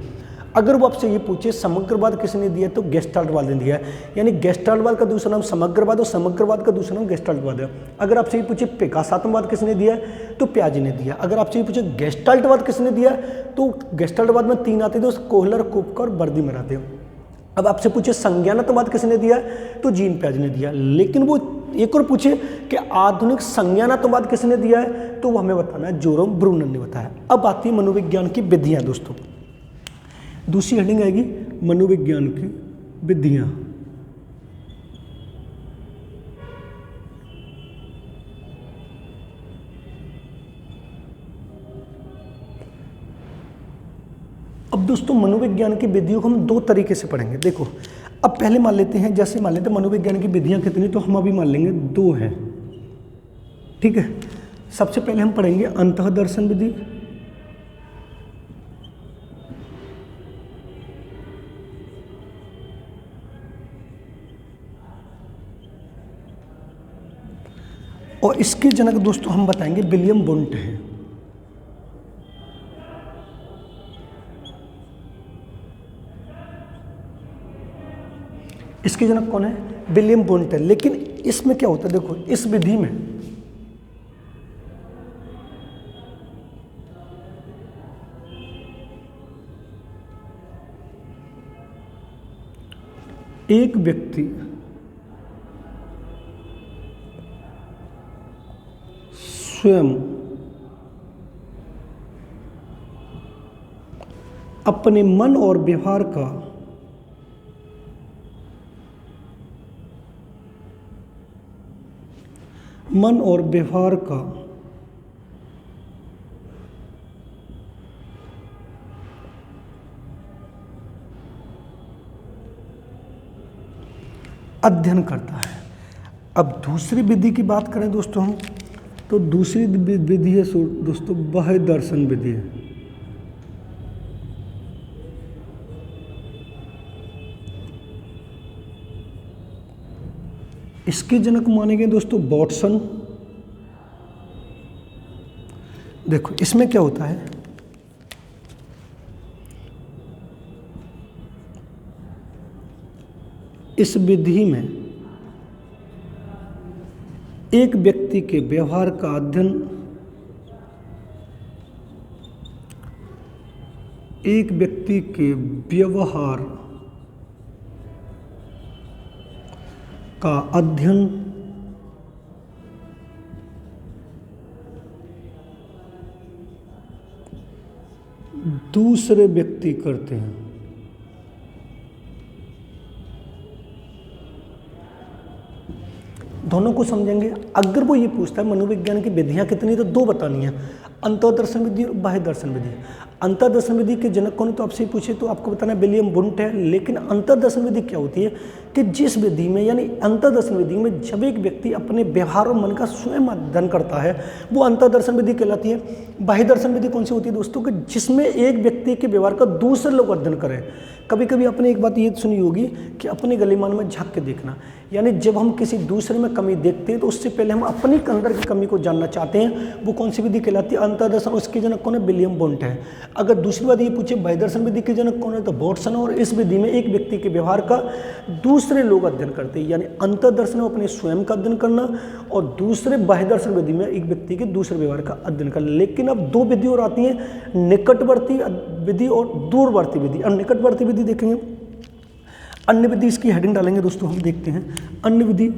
अगर वो आपसे ये पूछे समग्रवाद किसने दिया, तो गेस्टाल्टवाद ने दिया है। यानी गेस्टाल्टवाद का दूसरा नाम समग्रवाद और समग्रवाद का दूसरा नाम गेस्टाल्टवाद है। अगर आपसे ये पूछे प्रकाशात्मकवाद किसने दिया है, तो प्याजे ने दिया। अगर आपसे ये पूछे गेस्टाल्टवाद किसने दिया, तो गेस्टाल्टवाद में 3 आते थे, कोहलर, कुप्का और बर्दीमर आते हैं। अब आपसे पूछे संज्ञानात्मकवाद किसने दिया, तो जीन प्याजे ने दिया। लेकिन वो एक और पूछे कि आधुनिक संज्ञानात्मकवाद किसने दिया है, तो वो हमें बताना है जेरोम ब्रूनर ने बताया। अब आती है मनोविज्ञान की विधियां दोस्तों। दूसरी हेडिंग आएगी मनोविज्ञान की विधियां। अब दोस्तों मनोविज्ञान की विधियों को हम 2 तरीके से पढ़ेंगे। देखो अब पहले मान लेते हैं, जैसे मान लेते हैं मनोविज्ञान की विधियां कितनी, तो हम अभी मान लेंगे 2 है। ठीक है, सबसे पहले हम पढ़ेंगे अंतःदर्शन विधि, और इसके जनक दोस्तों हम बताएंगे विलियम वुंट है। इसके जनक कौन है, विलियम वुंट है। लेकिन इसमें क्या होता है, देखो इस विधि में एक व्यक्ति स्वयं अपने मन और व्यवहार का अध्ययन करता है। अब दूसरी विधि की बात करें दोस्तों हम, तो दूसरी विधि है दोस्तों बाह्य दर्शन विधि है। इसके जनक माने गए दोस्तों वॉटसन। देखो इसमें क्या होता है, इस विधि में एक व्यक्ति के व्यवहार का अध्ययन, एक व्यक्ति के व्यवहार का अध्ययन दूसरे व्यक्ति करते हैं। दोनों को समझेंगे। अगर वो ये पूछता है मनोविज्ञान की विधियां कितनी, तो 2 बतानी है, अंतर्दर्शन विधि और बाह्य दर्शन विधि। अंतर्दर्शन विधि के जनक कौन, तो आपसे पूछे तो आपको बताना विलियम वुंट है। लेकिन अंतर्दर्शन विधि क्या होती है कि जिस विधि में, यानी अंतर्दर्शन विधि में जब एक व्यक्ति अपने व्यवहार और मन का स्वयं अध्ययन करता है, वो अंतर्दर्शन विधि कहलाती है। बाह्य दर्शन विधि कौन सी होती है दोस्तों, कि जिसमें एक व्यक्ति के व्यवहार का दूसरे लोग अध्ययन करें। कभी कभी आपने एक बात ये सुनी होगी कि अपने गलिमान में झांक के देखना, यानी जब हम किसी दूसरे में कमी देखते हैं तो उससे पहले हम अपनी अंदर की कमी को जानना चाहते हैं, वो कौन सी विधि कहलाती है, अंतर्दर्शन। उसके जनक कौन है, विलियम वुंट है। अगर दूसरी बात ये पूछे बाह्य दर्शन विधि के जनक कौन है, तो वॉटसन। और इस विधि में एक व्यक्ति के व्यवहार का दूसरे लोग अध्ययन करते हैं, यानी अंतर्दर्शन में अपने स्वयं का अध्ययन करना, और दूसरे बाह्य दर्शन विधि में एक व्यक्ति के दूसरे व्यवहार का अध्ययन करना। लेकिन अब 2 विधि और आती है, निकटवर्ती विधि और दूरवर्ती विधि। और निकटवर्ती विधि देखेंगे, अन्य विधि, इसकी हेडिंग डालेंगे दोस्तों, हम देखते हैं अन्य विधि।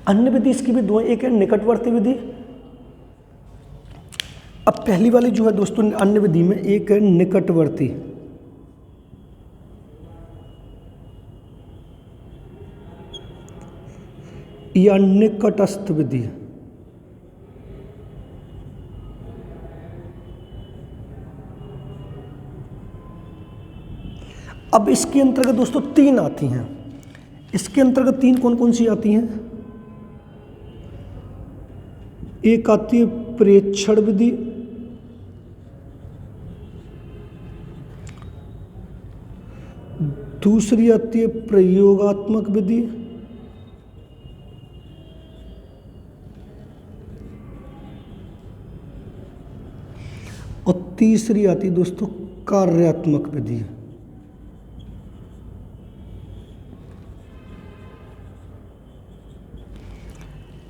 अन्य विधि इसकी भी दो है, एक है निकटवर्ती विधि। अब पहली वाली जो है दोस्तों अन्य विधि में, एक है निकटवर्ती या निकटस्थ विधि। अब इसके अंतर्गत दोस्तों तीन आती हैं। इसके अंतर्गत तीन कौन कौन सी आती हैं? एक आती है प्रेक्षण विधि, दूसरी आती है प्रयोगात्मक विधि, और तीसरी आती है दोस्तों कार्यात्मक विधि।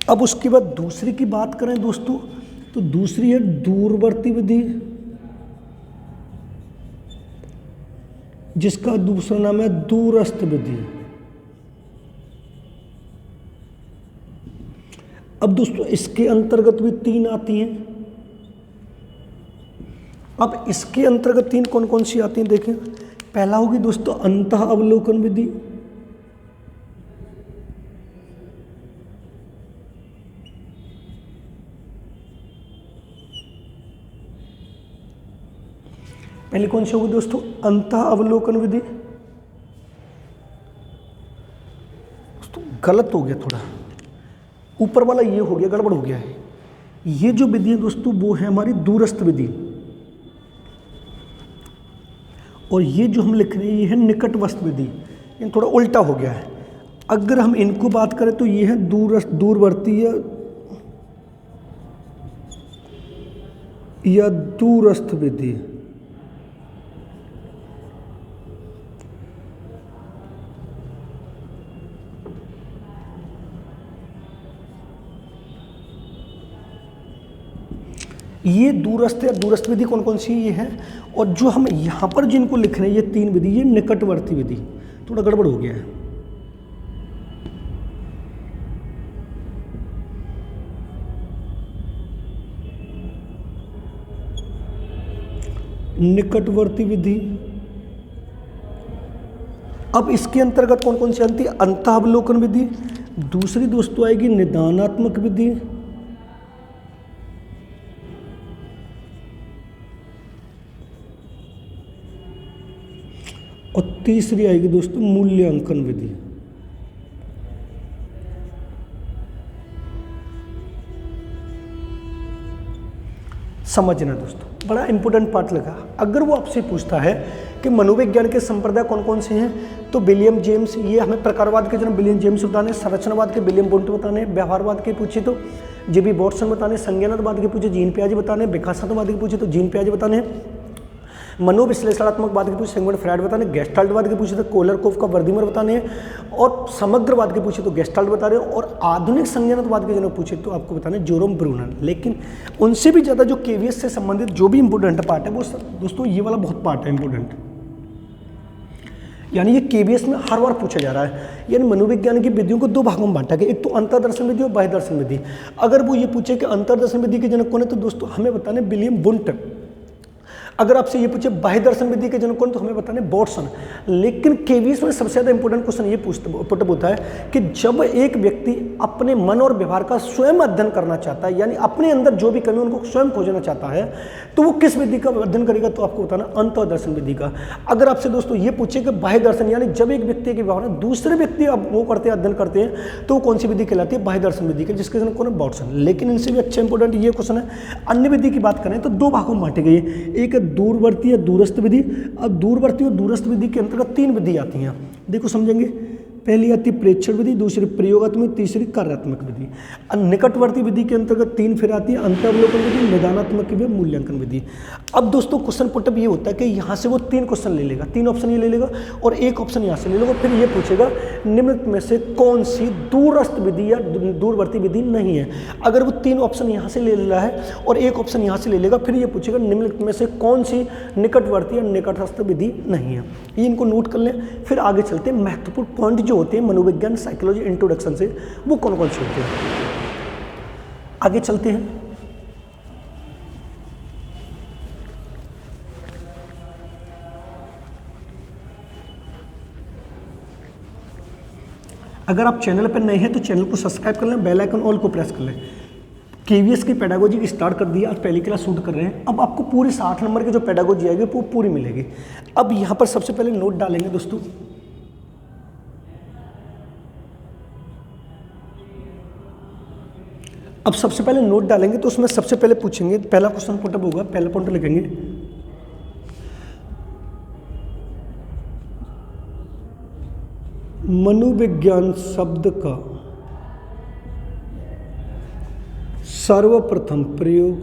अब उसके बाद दूसरी की बात करें दोस्तों, तो दूसरी है दूरवर्ती विधि, जिसका दूसरा नाम है दूरस्थ विधि। अब दोस्तों इसके अंतर्गत भी तीन आती हैं। अब इसके अंतर्गत तीन कौन कौन सी आती हैं देखें। पहला होगी दोस्तों अंतः अवलोकन विधि, पहले कौन सी होगी दोस्तों अंतः अवलोकन विधि। दोस्तों गलत हो गया थोड़ा, ऊपर वाला ये हो गया, गड़बड़ हो गया है। ये जो विधि है दोस्तों वो है हमारी दूरस्थ विधि, और ये जो हम लिख रहे हैं ये है निकटस्थ विधि। ये थोड़ा उल्टा हो गया है। अगर हम इनको बात करें तो ये है दूरवर्ती या दूरस्थ विधि। ये दूरस्थ या दूरस्थ विधि कौन कौन सी ये है, और जो हम यहाँ पर जिनको लिख रहे हैं ये तीन विधि, ये निकटवर्ती विधि। थोड़ा गड़बड़ हो गया है। निकटवर्ती विधि। अब इसके अंतर्गत कौन कौन सी आती है? अंतः अवलोकन विधि, दूसरी दोस्तों आएगी निदानात्मक विधि, और तीसरी आएगी दोस्तों मूल्यांकन विधि। समझना दोस्तों, बड़ा इंपॉर्टेंट पार्ट लगा। अगर वो आपसे पूछता है कि मनोविज्ञान के संप्रदाय कौन कौन से हैं, तो विलियम जेम्स, ये हमें प्रकारवाद के जन्म विलियम जेम्स बताने, संरचनावाद के विलियम वुंट बताने, व्यवहारवाद के पूछे तो जेबी वॉटसन बताने, संज्ञानात्मक के पूछे जीन पियाजे बताने, विकासात्मकवाद के पूछे तो जीन पियाजे बताने, मनोविश्लेषणात्मक वाद के पूछे सिगमंड फ्रायड बताने, गेस्टाल्टवाद के पूछे तो कोलरकोफ का वर्दीमर बताने, और समग्रवाद के पूछे तो गेस्टाल्ट बता रहे हो, और आधुनिक संज्ञानात्मक के जनक पूछे तो आपको बताने जेरोम ब्रूनर। लेकिन उनसे भी ज़्यादा जो केवीएस से संबंधित जो भी इंपॉर्टेंट पार्ट है वो दोस्तों ये वाला बहुत पार्ट है इंपॉर्टेंट, यानी ये केवीएस में हर बार पूछा जा रहा है। यानी मनोविज्ञान की विधियों को दो भागों में बांटा गया, एक तो अंतर्दर्शन विधि और बाह्य दर्शन विधि। अगर वो ये पूछे कि अंतर्दर्शन विधि के जनक कौन है, तो दोस्तों हमें बताने विलियम वुंट। अगर आपसे ये पूछे बाह्य दर्शन विधि के जनक कौन, तो हमें बताने वॉटसन। लेकिन केवीएस में सबसे ज़्यादा इंपॉर्टेंट क्वेश्चन ये पुटअप होता है कि जब एक व्यक्ति अपने मन और व्यवहार का स्वयं अध्ययन करना चाहता है, यानी अपने अंदर जो भी कमी उनको स्वयं खोजना चाहता है, तो वो किस विधि का अध्ययन करेगा, तो आपको बताना अंतर्दर्शन विधि का। अगर आपसे दोस्तों ये पूछे कि बाह्य दर्शन, यानी जब एक व्यक्ति के व्यवहार दूसरे व्यक्ति वो करते हैं, अध्ययन करते हैं, तो कौन सी विधि कहलाती है, बाह्य दर्शन विधि के, जिसके जनक कौन है, वॉटसन। लेकिन इनसे भी अच्छा इंपॉर्टेंट ये क्वेश्चन है। अन्य विधि की बात करें तो दो भागों में बांटी गई है, एक है दूरवर्ती या दूरस्थ विधि। अब दूरवर्ती और दूरस्थ विधि के अंतर्गत तीन विधि आती हैं, देखो समझेंगे। पहली आती है प्रेक्षण विधि, दूसरी प्रयोगात्मक, तीसरी कार्यात्मक विधि। निकटवर्ती विधि के अंतर्गत तीन फिर आती है, अंतर्वलोकन विधि, निदानात्मक विधि, मूल्यांकन विधि। अब दोस्तों क्वेश्चन पुटअप ये होता है कि यहाँ से वो तीन क्वेश्चन ले लेगा, तीन ऑप्शन ये ले लेगा और एक ऑप्शन यहाँ से ले लेगा, फिर ये पूछेगा निम्नलिखित में से कौन सी दूरस्थ विधि या दूरवर्ती विधि नहीं है। अगर वो तीन ऑप्शन यहाँ से ले रहा है और एक ऑप्शन यहाँ से ले लेगा, फिर ये पूछेगा निम्नलिखित में से कौन सी निकटवर्ती या निकटस्थ विधि नहीं है। ये इनको नोट कर लें, फिर आगे चलते हैं। महत्वपूर्ण पॉइंट जो होते हैं मनोविज्ञान साइकोलॉजी इंट्रोडक्शन से, वो कौन कौन से होते हैं। आगे चलते हैं। अगर आप चैनल पर नए हैं तो चैनल को सब्सक्राइब कर लें, बेल आइकन ऑल को प्रेस कर लें। केवीएस की पेडागोजी की स्टार्ट कर दी, आज पहली क्लास शूट कर रहे हैं। अब आपको पूरी 60 नंबर की जो पेडागोजी आएगी वो पूरी मिलेगी। अब यहाँ पर सबसे पहले नोट डालेंगे दोस्तों। अब सबसे पहले नोट डालेंगे तो उसमें सबसे पहले पूछेंगे, पहला क्वेश्चन पुटअप होगा, पहला पॉइंट लिखेंगे मनोविज्ञान शब्द का सर्वप्रथम प्रयोग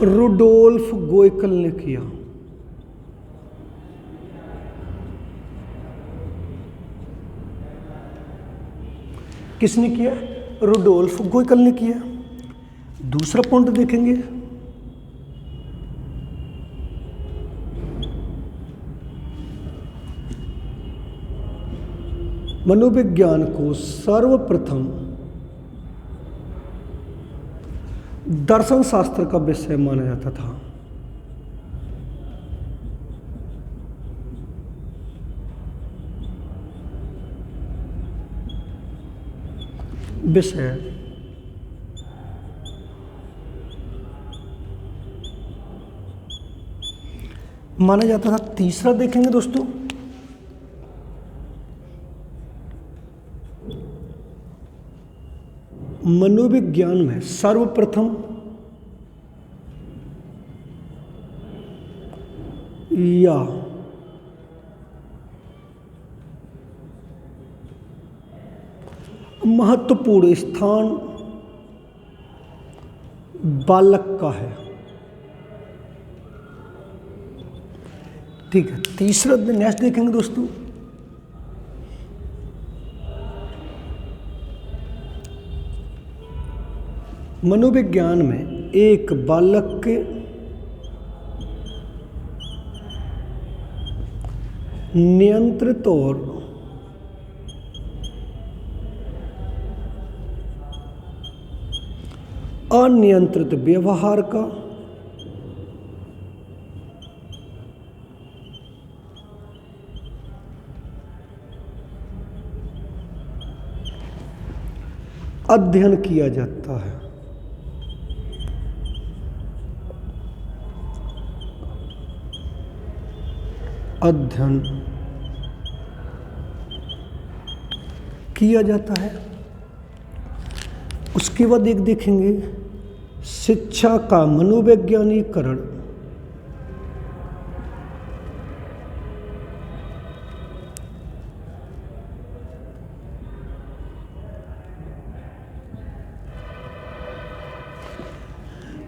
रुडोल्फ गोयकल ने किया। किसने किया? रुडोल्फ गोयकल ने किया। दूसरा पॉइंट देखेंगे, मनोविज्ञान को सर्वप्रथम दर्शन शास्त्र का विषय माना जाता था। विषय माना जाता था। तीसरा देखेंगे दोस्तों, मनोविज्ञान में सर्वप्रथम या महत्वपूर्ण स्थान बालक का है। ठीक है। तीसरा नेक्स्ट देखेंगे दोस्तों, मनोविज्ञान में एक बालक के नियंत्रित और अनियंत्रित व्यवहार का अध्ययन किया जाता है। अध्ययन किया जाता है। उसके बाद एक देखेंगे, शिक्षा का मनोवैज्ञानिकरण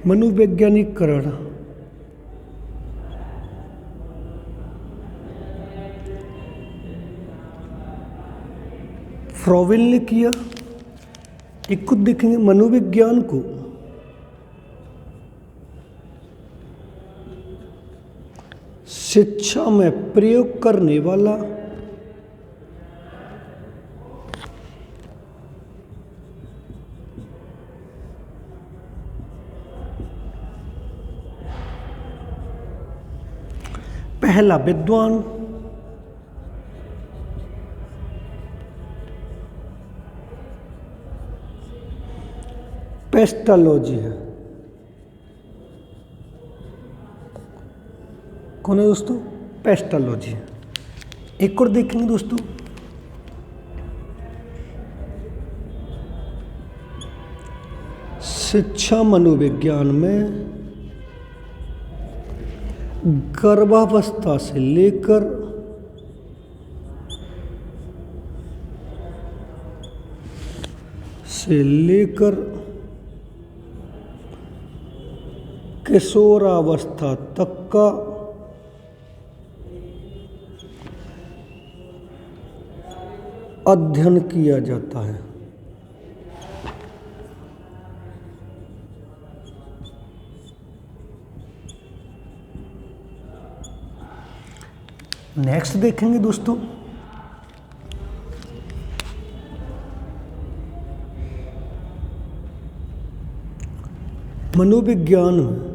मनोवैज्ञानिकरण फ्रॉवेल ने किया। एक खुद देखेंगे, मनोविज्ञान को शिक्षा में प्रयोग करने वाला पहला विद्वान पेस्टोलॉजी है। कौन है दोस्तों? पेस्टोलॉजी। एक और देखेंगे दोस्तों, शिक्षा मनोविज्ञान में गर्भावस्था से लेकर किशोरावस्था तक का अध्ययन किया जाता है। नेक्स्ट देखेंगे दोस्तों, मनोविज्ञान में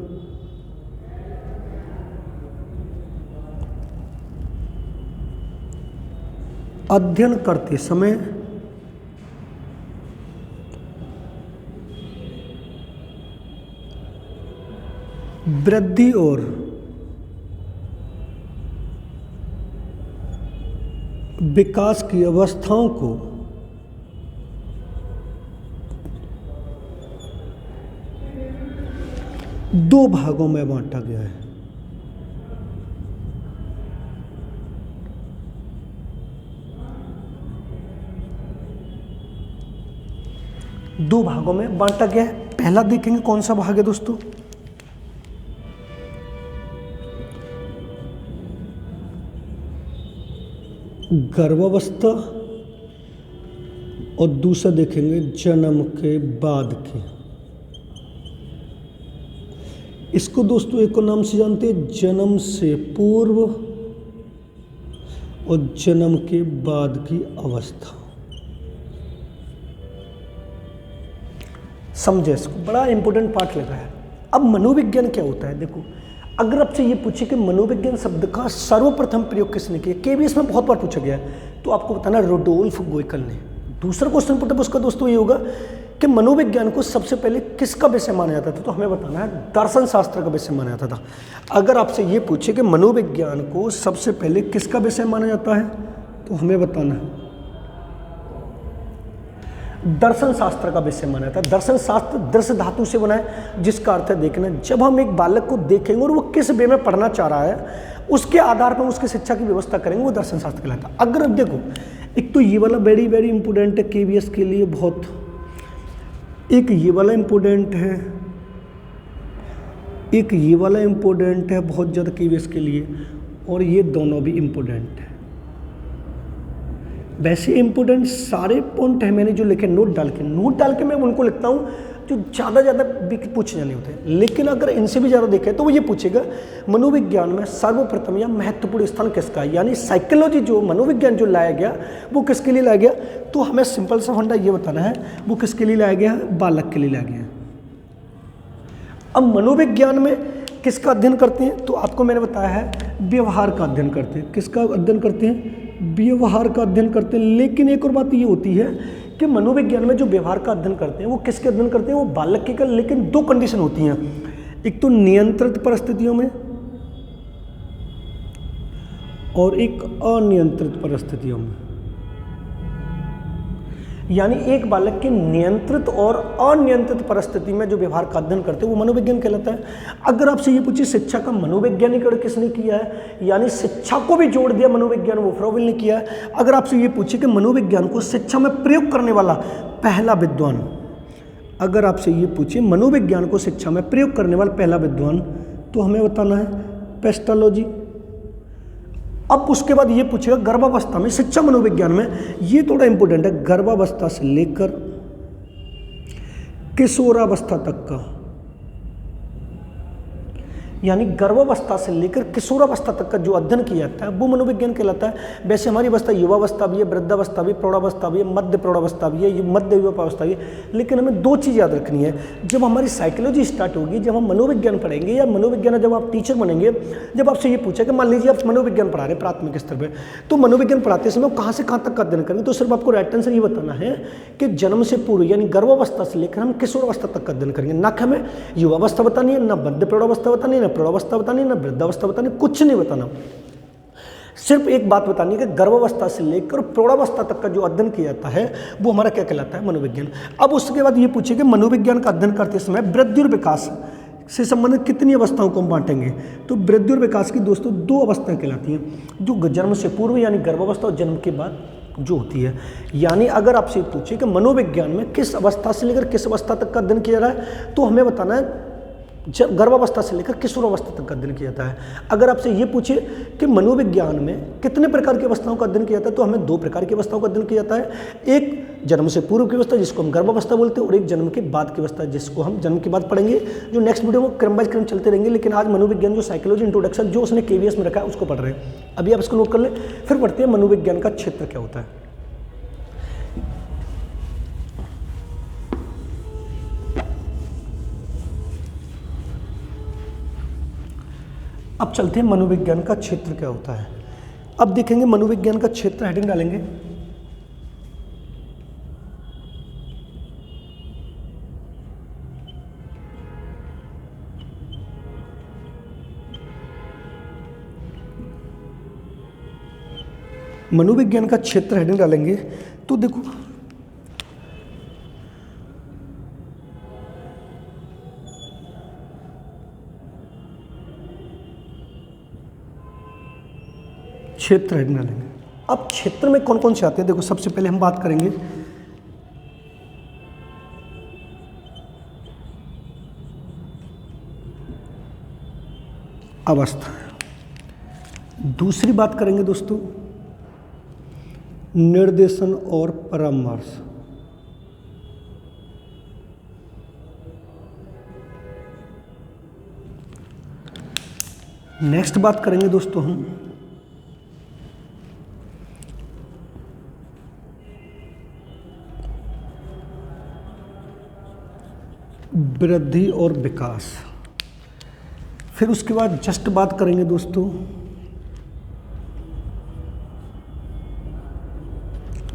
अध्ययन करते समय वृद्धि और विकास की अवस्थाओं को दो भागों में बांटा गया है। दो भागों में बांटा गया है। पहला देखेंगे कौन सा भाग है दोस्तों, गर्भावस्था, और दूसरा देखेंगे जन्म के बाद की। इसको दोस्तों एक और नाम से जानते हैं, जन्म से पूर्व और जन्म के बाद की अवस्था। समझे इसको, बड़ा इंपॉर्टेंट पार्ट लगा है। अब मनोविज्ञान क्या होता है, देखो अगर आपसे ये पूछे कि मनोविज्ञान शब्द का सर्वप्रथम प्रयोग किसने किया, केबीएस में बहुत बार पूछा गया है, तो आपको बताना रुडोल्फ गोयकल ने। दूसरा क्वेश्चन पुट उसका दोस्तों ये होगा कि मनोविज्ञान को सबसे पहले किसका विषय माना जाता था, तो हमें बताना है दर्शन शास्त्र का विषय माना जाता था। अगर आपसे ये पूछे कि मनोविज्ञान को सबसे पहले किसका विषय माना जाता है, तो हमें बताना है दर्शन शास्त्र का विषय माना जाता है। दर्शन शास्त्र दृश्य धातु से बना है, जिसका अर्थ है देखना। जब हम एक बालक को देखेंगे और वो किस वे में पढ़ना चाह रहा है, उसके आधार पर उसकी शिक्षा की व्यवस्था करेंगे, वो दर्शन शास्त्र कहलाता है। अगर अब देखो, एक तो ये वाला वेरी वेरी इंपॉर्टेंट है केबीएस के लिए बहुत, एक ये वाला इंपॉर्टेंट है, एक ये वाला इंपॉर्टेंट है बहुत ज़्यादा केबीएस के लिए, और ये दोनों भी इंपॉर्टेंट है। वैसे इंपॉर्टेंट सारे पॉइंट है मैंने जो लिखे नोट डाल के मैं उनको लिखता हूँ जो ज़्यादा पूछे जाने होते हैं। लेकिन अगर इनसे भी ज़्यादा देखें तो वो ये पूछेगा मनोविज्ञान में सर्वप्रथम या महत्वपूर्ण स्थान किसका है, यानी साइकोलॉजी जो मनोविज्ञान जो लाया गया वो किसके लिए लाया गया, तो हमें सिंपल सा फंडा ये बताना है वो किसके लिए लाया गया, बालक के लिए लाया गया। अब मनोविज्ञान में किसका अध्ययन करते हैं, तो आपको मैंने बताया है व्यवहार का अध्ययन करते हैं। किसका अध्ययन करते हैं, व्यवहार का अध्ययन करते हैं। लेकिन एक और बात ये होती है कि मनोविज्ञान में जो व्यवहार का अध्ययन करते हैं वो किसके अध्ययन करते हैं, वो बालक के। लेकिन दो कंडीशन होती हैं, एक तो नियंत्रित परिस्थितियों में और एक अनियंत्रित परिस्थितियों में। यानी एक बालक के नियंत्रित और अनियंत्रित परिस्थिति में जो व्यवहार का अध्ययन करते हैं वो मनोविज्ञान कहलाता है। अगर आपसे ये पूछे शिक्षा का मनोवैज्ञानिकरण किसने किया है, यानी शिक्षा को भी जोड़ दिया मनोविज्ञान, वो फ्रोवेल ने किया है। अगर आपसे ये पूछे कि मनोविज्ञान को शिक्षा में प्रयोग करने वाला पहला विद्वान, अगर आपसे ये पूछे मनोविज्ञान को शिक्षा में प्रयोग करने वाला पहला विद्वान, तो हमें बताना है पेस्टालॉजी। अब उसके बाद ये पूछेगा गर्भावस्था में शिक्षा मनोविज्ञान में, ये थोड़ा इंपॉर्टेंट है, गर्भावस्था से लेकर किशोरावस्था तक का, यानी गर्भावस्था से लेकर किशोरावस्था तक का जो अध्ययन किया जाता है वो मनोविज्ञान कहलाता है। वैसे हमारी अवस्था युवावस्था भी है, वृद्धावस्था भी, प्रौढ़ावस्था भी है, मध्य प्रौढ़ावस्था भी है, मध्य युवावस्था भी है। लेकिन हमें दो चीज़ याद रखनी है, जब हमारी साइकोलॉजी स्टार्ट होगी, जब हम मनोविज्ञान पढ़ेंगे या मनोविज्ञान जब आप टीचर बनेंगे, जब आपसे ये पूछा कि मान लीजिए आप मनोविज्ञान पढ़ा रहे प्राथमिक स्तर पर, तो मनोविज्ञान पढ़ाते समय कहाँ से कहाँ तक का अध्ययन करेंगे, तो सिर्फ आपको राइट आंसर ये बताना है कि जन्म से पूर्व यानी गर्भावस्था से लेकर हम किशोरावस्था तक का अध्ययन करेंगे। ना कि हमें युवावस्था बतानी है, ना मध्य प्रौढ़ावस्था बतानी है, ना प्रौढ़ावस्था बतानी है, ना वृद्धावस्था बतानी, कुछ नहीं बताना। सिर्फ एक बात बतानी है कि गर्भावस्था से लेकर प्रौढ़ावस्था तक का जो अध्ययन किया जाता है वो हमारा क्या कहलाता है, मनोविज्ञान। अब उसके बाद ये पूछे कि मनोविज्ञान का अध्ययन करते समय वृद्धि और विकास से संबंधित कितनी अवस्थाओं को हम बांटेंगे, तो वृद्धि और विकास की दोस्तों दो अवस्थाएं कहलाती हैं, जो जन्म से पूर्व यानी गर्भावस्था और जन्म के बाद जो होती है। यानी अगर आपसे पूछे कि मनोविज्ञान में किस अवस्था से लेकर किस अवस्था तक का अध्ययन किया जा रहा है, तो हमें बताना है जब गर्भावस्था से लेकर किशोरावस्था तक का अध्ययन किया जाता है। अगर आपसे ये पूछे कि मनोविज्ञान में कितने प्रकार की अवस्थाओं का अध्ययन किया जाता है, तो हमें दो प्रकार की अवस्थाओं का अध्ययन किया जाता है। एक जन्म से पूर्व की अवस्था जिसको हम गर्भावस्था बोलते हैं, और एक जन्म के बाद की अवस्था जिसको हम जन्म के बाद पढ़ेंगे। जो नेक्स्ट वीडियो में क्रम बाय क्रम चलते रहेंगे, लेकिन आज मनोविज्ञान जो साइकोलॉजी इंट्रोडक्शन जो उसने केवीएस में रखा है उसको पढ़ रहे हैं। अभी आप इसको नोट कर लें, फिर पढ़ते हैं मनोविज्ञान का क्षेत्र क्या होता है। अब चलते हैं मनोविज्ञान का क्षेत्र क्या होता है। अब देखेंगे मनोविज्ञान का क्षेत्र, हेडिंग डालेंगे मनोविज्ञान का क्षेत्र, हेडिंग डालेंगे तो देखो क्षेत्र हेडिंग डालेंगे। अब क्षेत्र में कौन कौन से आते हैं, देखो सबसे पहले हम बात करेंगे अवस्था, दूसरी बात करेंगे दोस्तों निर्देशन और परामर्श, नेक्स्ट बात करेंगे दोस्तों हम वृद्धि और विकास, फिर उसके बाद जस्ट बात करेंगे दोस्तों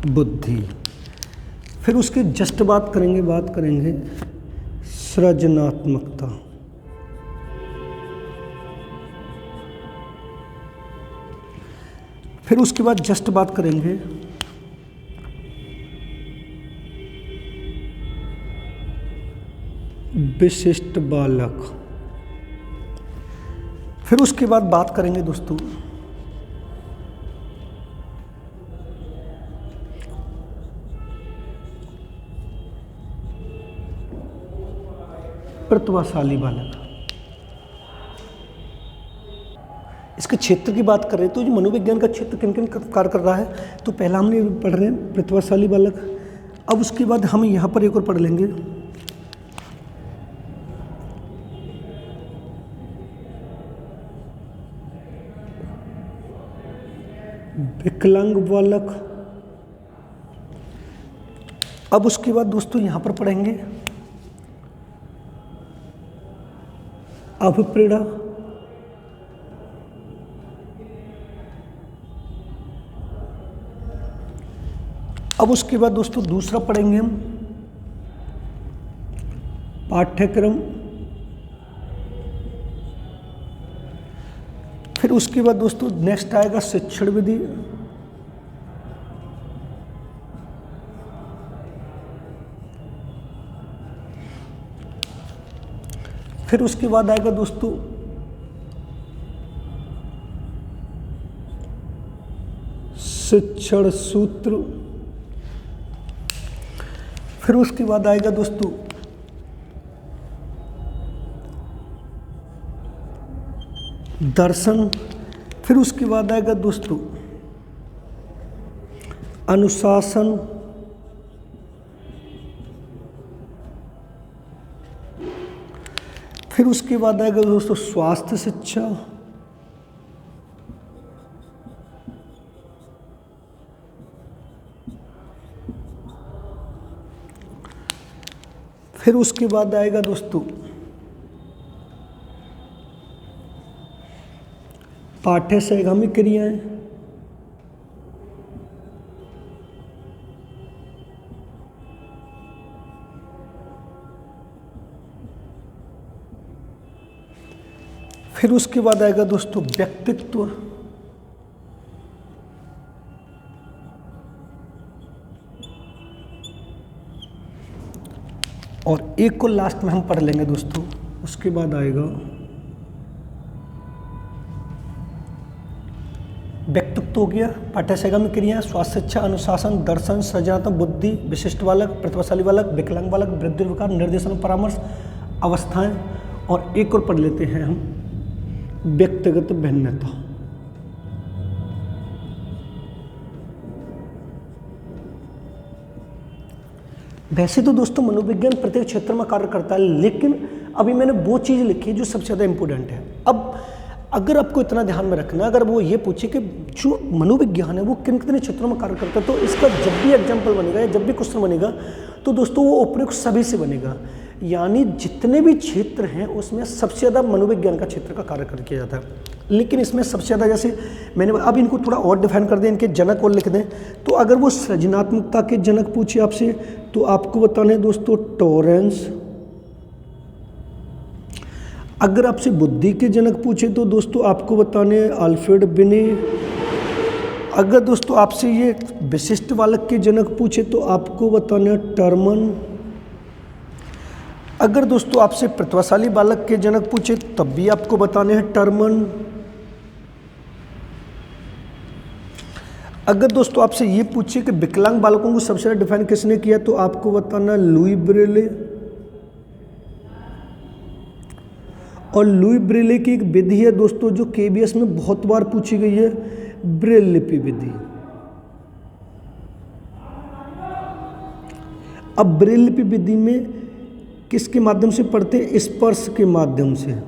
बुद्धि, फिर उसके जस्ट बात करेंगे सृजनात्मकता, फिर उसके बाद जस्ट बात करेंगे विशिष्ट बालक, फिर उसके बाद बात करेंगे दोस्तों प्रतिभाशाली बालक। इसके क्षेत्र की बात कर रहे हैं तो जो मनोविज्ञान का क्षेत्र किन किन कार्य कर रहा है, तो पहला हमने पढ़ रहे हैं प्रतिभाशाली बालक। अब उसके बाद हम यहाँ पर एक और पढ़ लेंगे विकलांग बालक। अब उसके बाद दोस्तों यहाँ पर पढ़ेंगे अभिप्रेरणा, अब उसके बाद दोस्तों दूसरा पढ़ेंगे हम पाठ्यक्रम, फिर उसके बाद दोस्तों नेक्स्ट आएगा शिक्षण विधि, फिर उसके बाद आएगा दोस्तों शिक्षण सूत्र, फिर उसके बाद आएगा दोस्तों दर्शन, फिर उसके बाद आएगा दोस्तों अनुशासन, फिर उसके बाद आएगा दोस्तों स्वास्थ्य शिक्षा, फिर उसके बाद आएगा दोस्तों पाठ्य सहगामी क्रियाएं, फिर उसके बाद आएगा दोस्तों व्यक्तित्व, और एक को लास्ट में हम पढ़ लेंगे दोस्तों, उसके बाद आएगा व्यक्तित्व हो गया, पाठ्यसहगामी क्रियाएं, स्वास्थ्य शिक्षा, अनुशासन, दर्शन, सृजनात्मक, बुद्धि, विशिष्ट बालक, प्रतिभाशाली बालक, विकलांग बालक, वृद्धि और विकास, निर्देशन और परामर्श, अवस्थाएं, और एक और पढ़ लेते हैं हम व्यक्तिगत भिन्नता। वैसे तो दोस्तों मनोविज्ञान प्रत्येक क्षेत्र में कार्य करता है, लेकिन अभी मैंने वो चीज़ लिखी है जो सबसे ज़्यादा इम्पोर्टेंट है। अब अगर आपको इतना ध्यान में रखना है, अगर वो ये पूछे कि जो मनोविज्ञान है वो किन कितने क्षेत्रों में कार्य करता है, तो इसका जब भी एग्जाम्पल बनेगा या जब भी क्वेश्चन बनेगा तो दोस्तों वो उपयुक्त सभी से बनेगा। यानी जितने भी क्षेत्र हैं उसमें सबसे ज़्यादा मनोविज्ञान का क्षेत्र का कार्य किया जाता है। लेकिन इसमें सबसे ज़्यादा, जैसे मैंने अब इनको थोड़ा और डिफाइन कर दें, इनके जनक और लिख दें, तो अगर वो सृजनात्मकता के जनक पूछे आपसे तो आपको बताने हैं दोस्तों टॉरेंस। अगर आपसे बुद्धि के जनक पूछे तो दोस्तों आपको बताने हैं अल्फ्रेड बिने। अगर दोस्तों आपसे ये विशिष्ट बालक के जनक पूछे तो आपको बताने हैं टर्मन। अगर दोस्तों आपसे प्रतिभाशाली बालक के जनक पूछे तब भी आपको बताने हैं टर्मन। अगर दोस्तों आपसे ये पूछे कि विकलांग बालकों को सबसे ज़्यादा डिफाइन किसने किया तो आपको बताना लुई ब्रेले। और लुई ब्रेले की एक विधि है दोस्तों जो केबीएस में बहुत बार पूछी गई है, ब्रेल लिपि विधि। अब ब्रेल लिपि विधि में किसके माध्यम से पढ़ते हैं? स्पर्श के माध्यम से।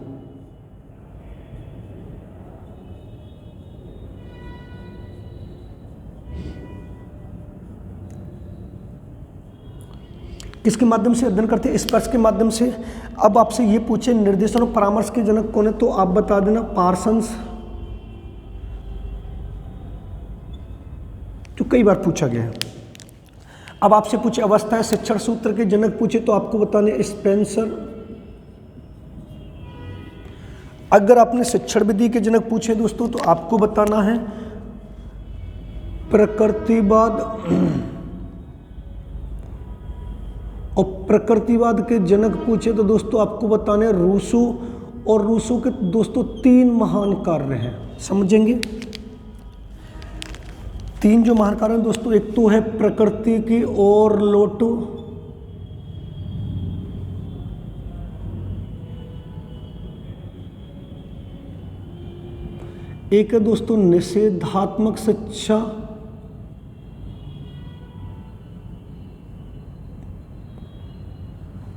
किसके माध्यम से अध्ययन करते हैं? स्पर्श के माध्यम से। अब आपसे ये पूछे निर्देशन और परामर्श के जनक कौन है तो आप बता देना पार्सन्स, जो कई बार पूछा गया है। अब आपसे पूछे अवस्थाएं शिक्षण सूत्र के जनक पूछे तो आपको बताने स्पेंसर। अगर आपने शिक्षण विधि के जनक पूछे दोस्तों तो आपको बताना है प्रकृतिवाद। और प्रकृतिवाद के जनक पूछे तो दोस्तों आपको बताने रूसो। और रूसो के दोस्तों 3 महान कार्य हैं, समझेंगे। 3 जो महान कार्य हैं दोस्तों, एक तो है प्रकृति की ओर लौटो, एक है दोस्तों निषेधात्मक शिक्षा,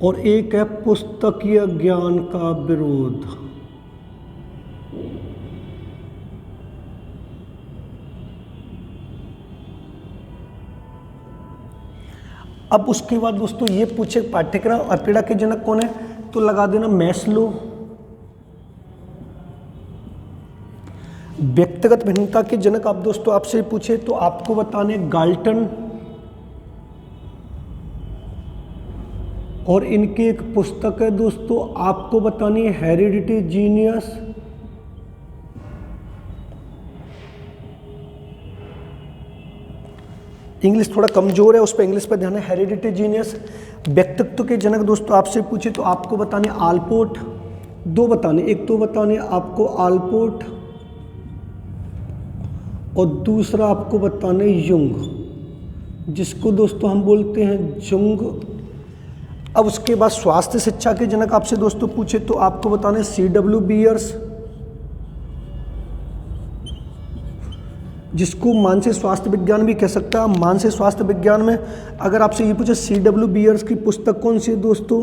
और एक है पुस्तकीय ज्ञान का विरोध। अब उसके बाद दोस्तों ये पूछे पाठ्यक्रम और पीड़ा के जनक कौन है तो लगा देना मैस्लो। व्यक्तिगत भिन्नता के जनक आप दोस्तों आपसे पूछे तो आपको बताने गाल्टन। और इनकी एक पुस्तक है दोस्तों, आपको बतानी है हेरिडिटी जीनियस। इंग्लिश थोड़ा कमजोर है, उस पर इंग्लिश पर ध्यान है, हेरिडिटी जीनियस। व्यक्तित्व के जनक दोस्तों आपसे पूछे तो आपको बताने आल्पोर्ट। 2 बताने, एक तो बताने आपको आल्पोर्ट और दूसरा आपको बताने युंग, जिसको दोस्तों हम बोलते हैं जुंग। अब उसके बाद स्वास्थ्य शिक्षा के जनक आपसे दोस्तों पूछे तो आपको बताने C.W. बियर्स, जिसको मानसिक स्वास्थ्य विज्ञान भी कह सकता है। मानसिक स्वास्थ्य विज्ञान में अगर आपसे ये पूछे C.W. बियर्स की पुस्तक कौन सी है दोस्तों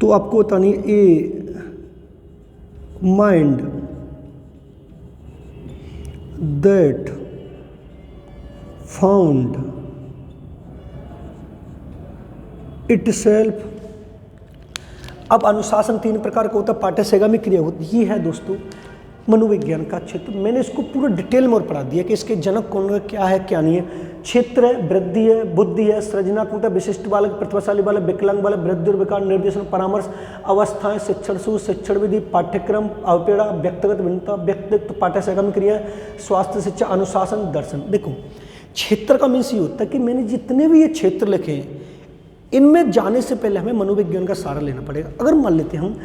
तो आपको बतानी ए mind that found it self. अब अनुशासन 3 प्रकार का होता है, पाठ्यसेगामी क्रिया होती है। ये है दोस्तों मनोविज्ञान का क्षेत्र। मैंने इसको पूरा डिटेल में और पढ़ा दिया कि इसके जनक कौन है, क्या है क्या नहीं है। क्षेत्र है, वृद्धि है, बुद्धि है, सृजनात्मकता, विशिष्ट बालक, प्रतिभाशाली बालक, विकलांग बालक, वृद्धि और विकार, निर्देशन परामर्श, अवस्थाएं, शिक्षण सूत्र, शिक्षण विधि, पाठ्यक्रम, अवपेड़ा, व्यक्तिगत भिन्नता, व्यक्तित्व, पाठ्यसेगामी क्रिया, स्वास्थ्य शिक्षा, अनुशासन, दर्शन। देखो क्षेत्र का मीन्स ये होता है कि मैंने जितने भी ये क्षेत्र लिखे हैं इनमें जाने से पहले हमें मनोविज्ञान का सहारा लेना पड़ेगा। अगर मान लेते हैं हम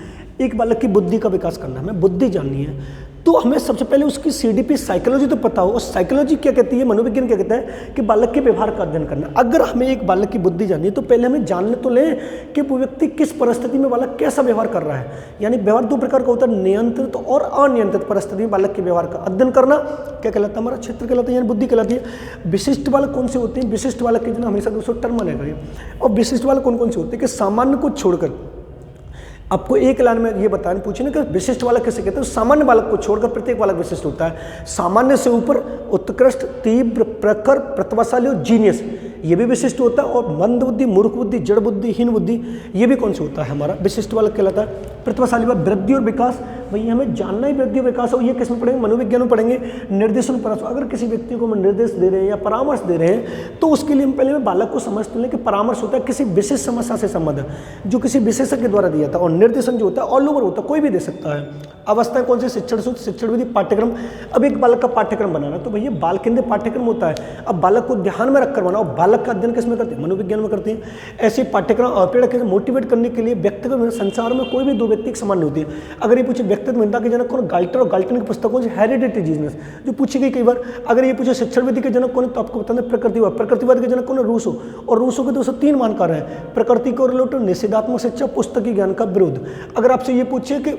एक बालक की बुद्धि का विकास करना है, हमें बुद्धि जाननी है, तो हमें सबसे पहले उसकी सीडीपी साइकोलॉजी तो पता हो। और साइकोलॉजी क्या कहती है, मनोविज्ञान क्या कहता है कि बालक के व्यवहार का अध्ययन करना। अगर हमें एक बालक की बुद्धि जाननी है तो पहले हमें जानने तो लें कि वो व्यक्ति किस परिस्थिति में बालक कैसा व्यवहार कर रहा है। यानी व्यवहार दो प्रकार का होता है, नियंत्रित और अनियंत्रित परिस्थिति में बालक के व्यवहार का अध्ययन करना क्या कहलाता है, हमारा क्षेत्र कहलाता है, यानी बुद्धि कहलाती है। विशिष्ट बालक कौन से होते हैं, विशिष्ट बालक के जो हमेशा दूसरा टर्म मानेगा। और विशिष्ट बालक कौन कौन से होते हैं कि सामान्य को छोड़कर, आपको एक लाइन में ये बताने पूछे ना कि विशिष्ट बालक किसे कहते हैं, सामान्य बालक को छोड़कर प्रत्येक बालक विशिष्ट होता है। सामान्य से ऊपर उत्कृष्ट, तीव्र, प्रखर, प्रतिभाशाली और जीनियस, ये भी विशिष्ट होता है। और मंद बुद्धि, मूर्ख बुद्धि, जड़ बुद्धि, हीन बुद्धि, ये भी कौन से होता है, हमारा विशिष्ट बालक कहलाता है। प्रतिभाशाली बात, वृद्धि और विकास, भाई हमें जानना ही वृद्धि और विकास हो। ये किस में पढ़ेंगे, मनोविज्ञान में पढ़ेंगे। निर्देशन परामर्श, अगर किसी व्यक्ति को हम निर्देश दे रहे हैं या परामर्श दे रहे हैं तो उसके लिए हम पहले बालक को समझते हैं कि परामर्श होता है किसी विशेष समस्या से संबंधित जो किसी विशेषज्ञ द्वारा दिया था। और निर्देशन जो होता है ऑल ओवर होता है, कोई भी दे सकता है। अवस्थाएं कौन सी, शिक्षण सूत्र, शिक्षण विधि, पाठ्यक्रम। अब एक बालक का पाठ्यक्रम बनाना तो भैया बाल केंद्रीय पाठ्यक्रम होता है। अब बालक को ध्यान में रखकर बनाओ। बालक का अध्ययन किसमें करते हैं, मनोविज्ञान में करते हैं। ऐसे पाठ्यक्रम अपेक्षा मोटिवेट करने के लिए व्यक्तिगत संसार में कोई भी दो व्यक्ति समान नहीं होती है। अगर ये पूछे व्यक्तिगत भिन्नता के जनक कौन, गाल्टर और गाल्टन की पुस्तकों से हेरिडिटी जीनियस जो पूछी गई कई बार। अगर ये पूछे शिक्षण विधि के जनक कौन है तो आपको बताना प्रकृतिवाद। प्रकृतिवाद के जनक कौन है, रूसो। और रूसो के 203 मानकार हैं। प्रकृति को रिलेटेड निषेधात्मक शिक्षा, पुस्तकीय ज्ञान का विरोध। अगर आपसे ये पूछे कि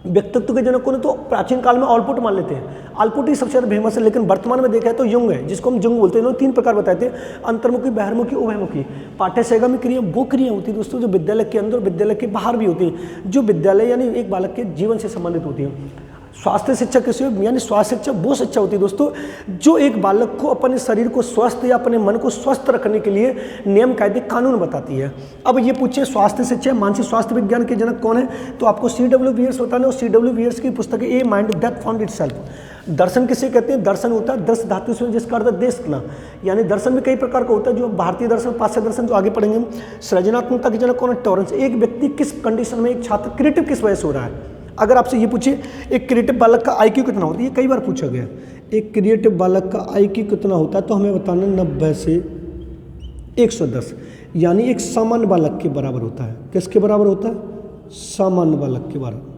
व्यक्तित्व के जनक कौन है तो प्राचीन काल में ऑलपुट मान लेते हैं, ऑलपुट ही सबसे ज़्यादा फेमस है। लेकिन वर्तमान में देखा है तो युंग है, जिसको हम जुंग बोलते हैं। इन्होंने 3 प्रकार बताए थे, अंतर्मुखी, बहिर्मुखी, उभयमुखी। पाठ्यसहगामी क्रिया वो क्रिया होती है दोस्तों जो विद्यालय के अंदर और विद्यालय के बाहर भी होती हैं, जो विद्यालय यानी एक बालक के जीवन से संबंधित होती है। स्वास्थ्य शिक्षा किसी यानी स्वास्थ्य शिक्षा वो शिक्षा होती है दोस्तों जो एक बालक को अपने शरीर को स्वस्थ या अपने मन को स्वस्थ रखने के लिए नियम कायदे कानून बताती है। अब ये पूछे स्वास्थ्य शिक्षा मानसिक स्वास्थ्य विज्ञान के जनक कौन है तो आपको C.W. पियर्स बताना। और C.W. पियर्स की पुस्तक है a mind that found itself. दर्शन किसे कहते हैं, दर्शन होता है दर्श धातु से जिसका अर्थ देखना, यानी दर्शन में कई प्रकार का होता है, जो भारतीय दर्शन, पाश्चात्य दर्शन जो आगे पढ़ेंगे हम। सृजनात्मकता के जनक कौन है, टॉलरेंस। एक व्यक्ति किस कंडीशन में, एक छात्र क्रिएटिव किस वजह से हो रहा है। अगर आपसे ये पूछे एक क्रिएटिव बालक का IQ कितना होता है, ये कई बार पूछा गया, एक क्रिएटिव बालक का IQ कितना होता है तो हमें बताना 90 से 110, यानी एक सामान्य बालक के बराबर होता है। किसके बराबर होता है, सामान्य बालक के बराबर।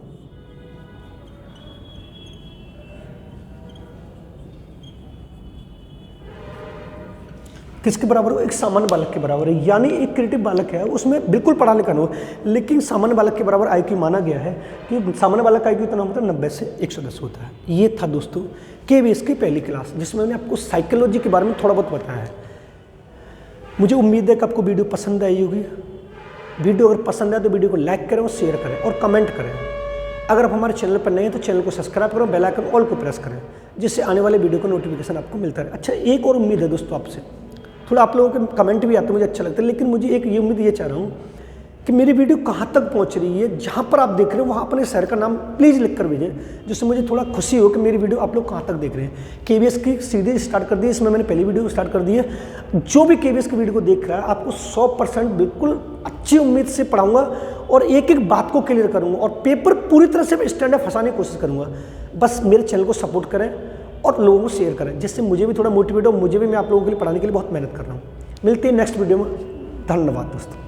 किसके बराबर हो, एक सामान्य बालक के बराबर है। यानी एक क्रिएटिव बालक है उसमें बिल्कुल पढ़ा लिखा नहीं हो, लेकिन सामान्य बालक के बराबर IQ माना गया है कि सामान्य बालक का IQ इतना होता है 90 से 110 होता है। ये था दोस्तों KVS की पहली क्लास जिसमें मैंने आपको साइकोलॉजी के बारे में थोड़ा बहुत बताया है। मुझे उम्मीद है कि आपको वीडियो पसंद आई होगी। वीडियो अगर पसंद आए तो वीडियो को लाइक करें और शेयर करें और कमेंट करें। अगर आप हमारे चैनल पर नए हैं तो चैनल को सब्सक्राइब करें, बेल आइकन ऑल को प्रेस करें, जिससे आने वाले वीडियो का नोटिफिकेशन आपको मिलता रहे। अच्छा, एक और उम्मीद है दोस्तों आपसे, थोड़ा आप लोगों के कमेंट भी आते हैं मुझे अच्छा लगता है, लेकिन मुझे एक ये उम्मीद ये चाह रहा हूँ कि मेरी वीडियो कहाँ तक पहुँच रही है। जहाँ पर आप देख रहे हो वहाँ अपने शहर का नाम प्लीज़ लिख कर भेजें, जिससे मुझे थोड़ा खुशी हो कि मेरी वीडियो आप लोग कहाँ तक देख रहे हैं। KVS की सीरीज स्टार्ट कर दी है, इसमें मैंने पहली वीडियो स्टार्ट कर दी है। जो भी KVS की वीडियो को देख रहा है आपको 100% बिल्कुल अच्छी उम्मीद से पढ़ाऊँगा और एक एक बात को क्लियर करूँगा और पेपर पूरी तरह से स्टैंडर्ड फंसाने की कोशिश करूँगा। बस मेरे चैनल को सपोर्ट करें और लोगों को शेयर करें, जिससे मुझे भी थोड़ा मोटिवेट हो, मुझे भी, मैं आप लोगों के लिए पढ़ाने के लिए बहुत मेहनत कर रहा हूँ। मिलते हैं नेक्स्ट वीडियो में। धन्यवाद दोस्तों।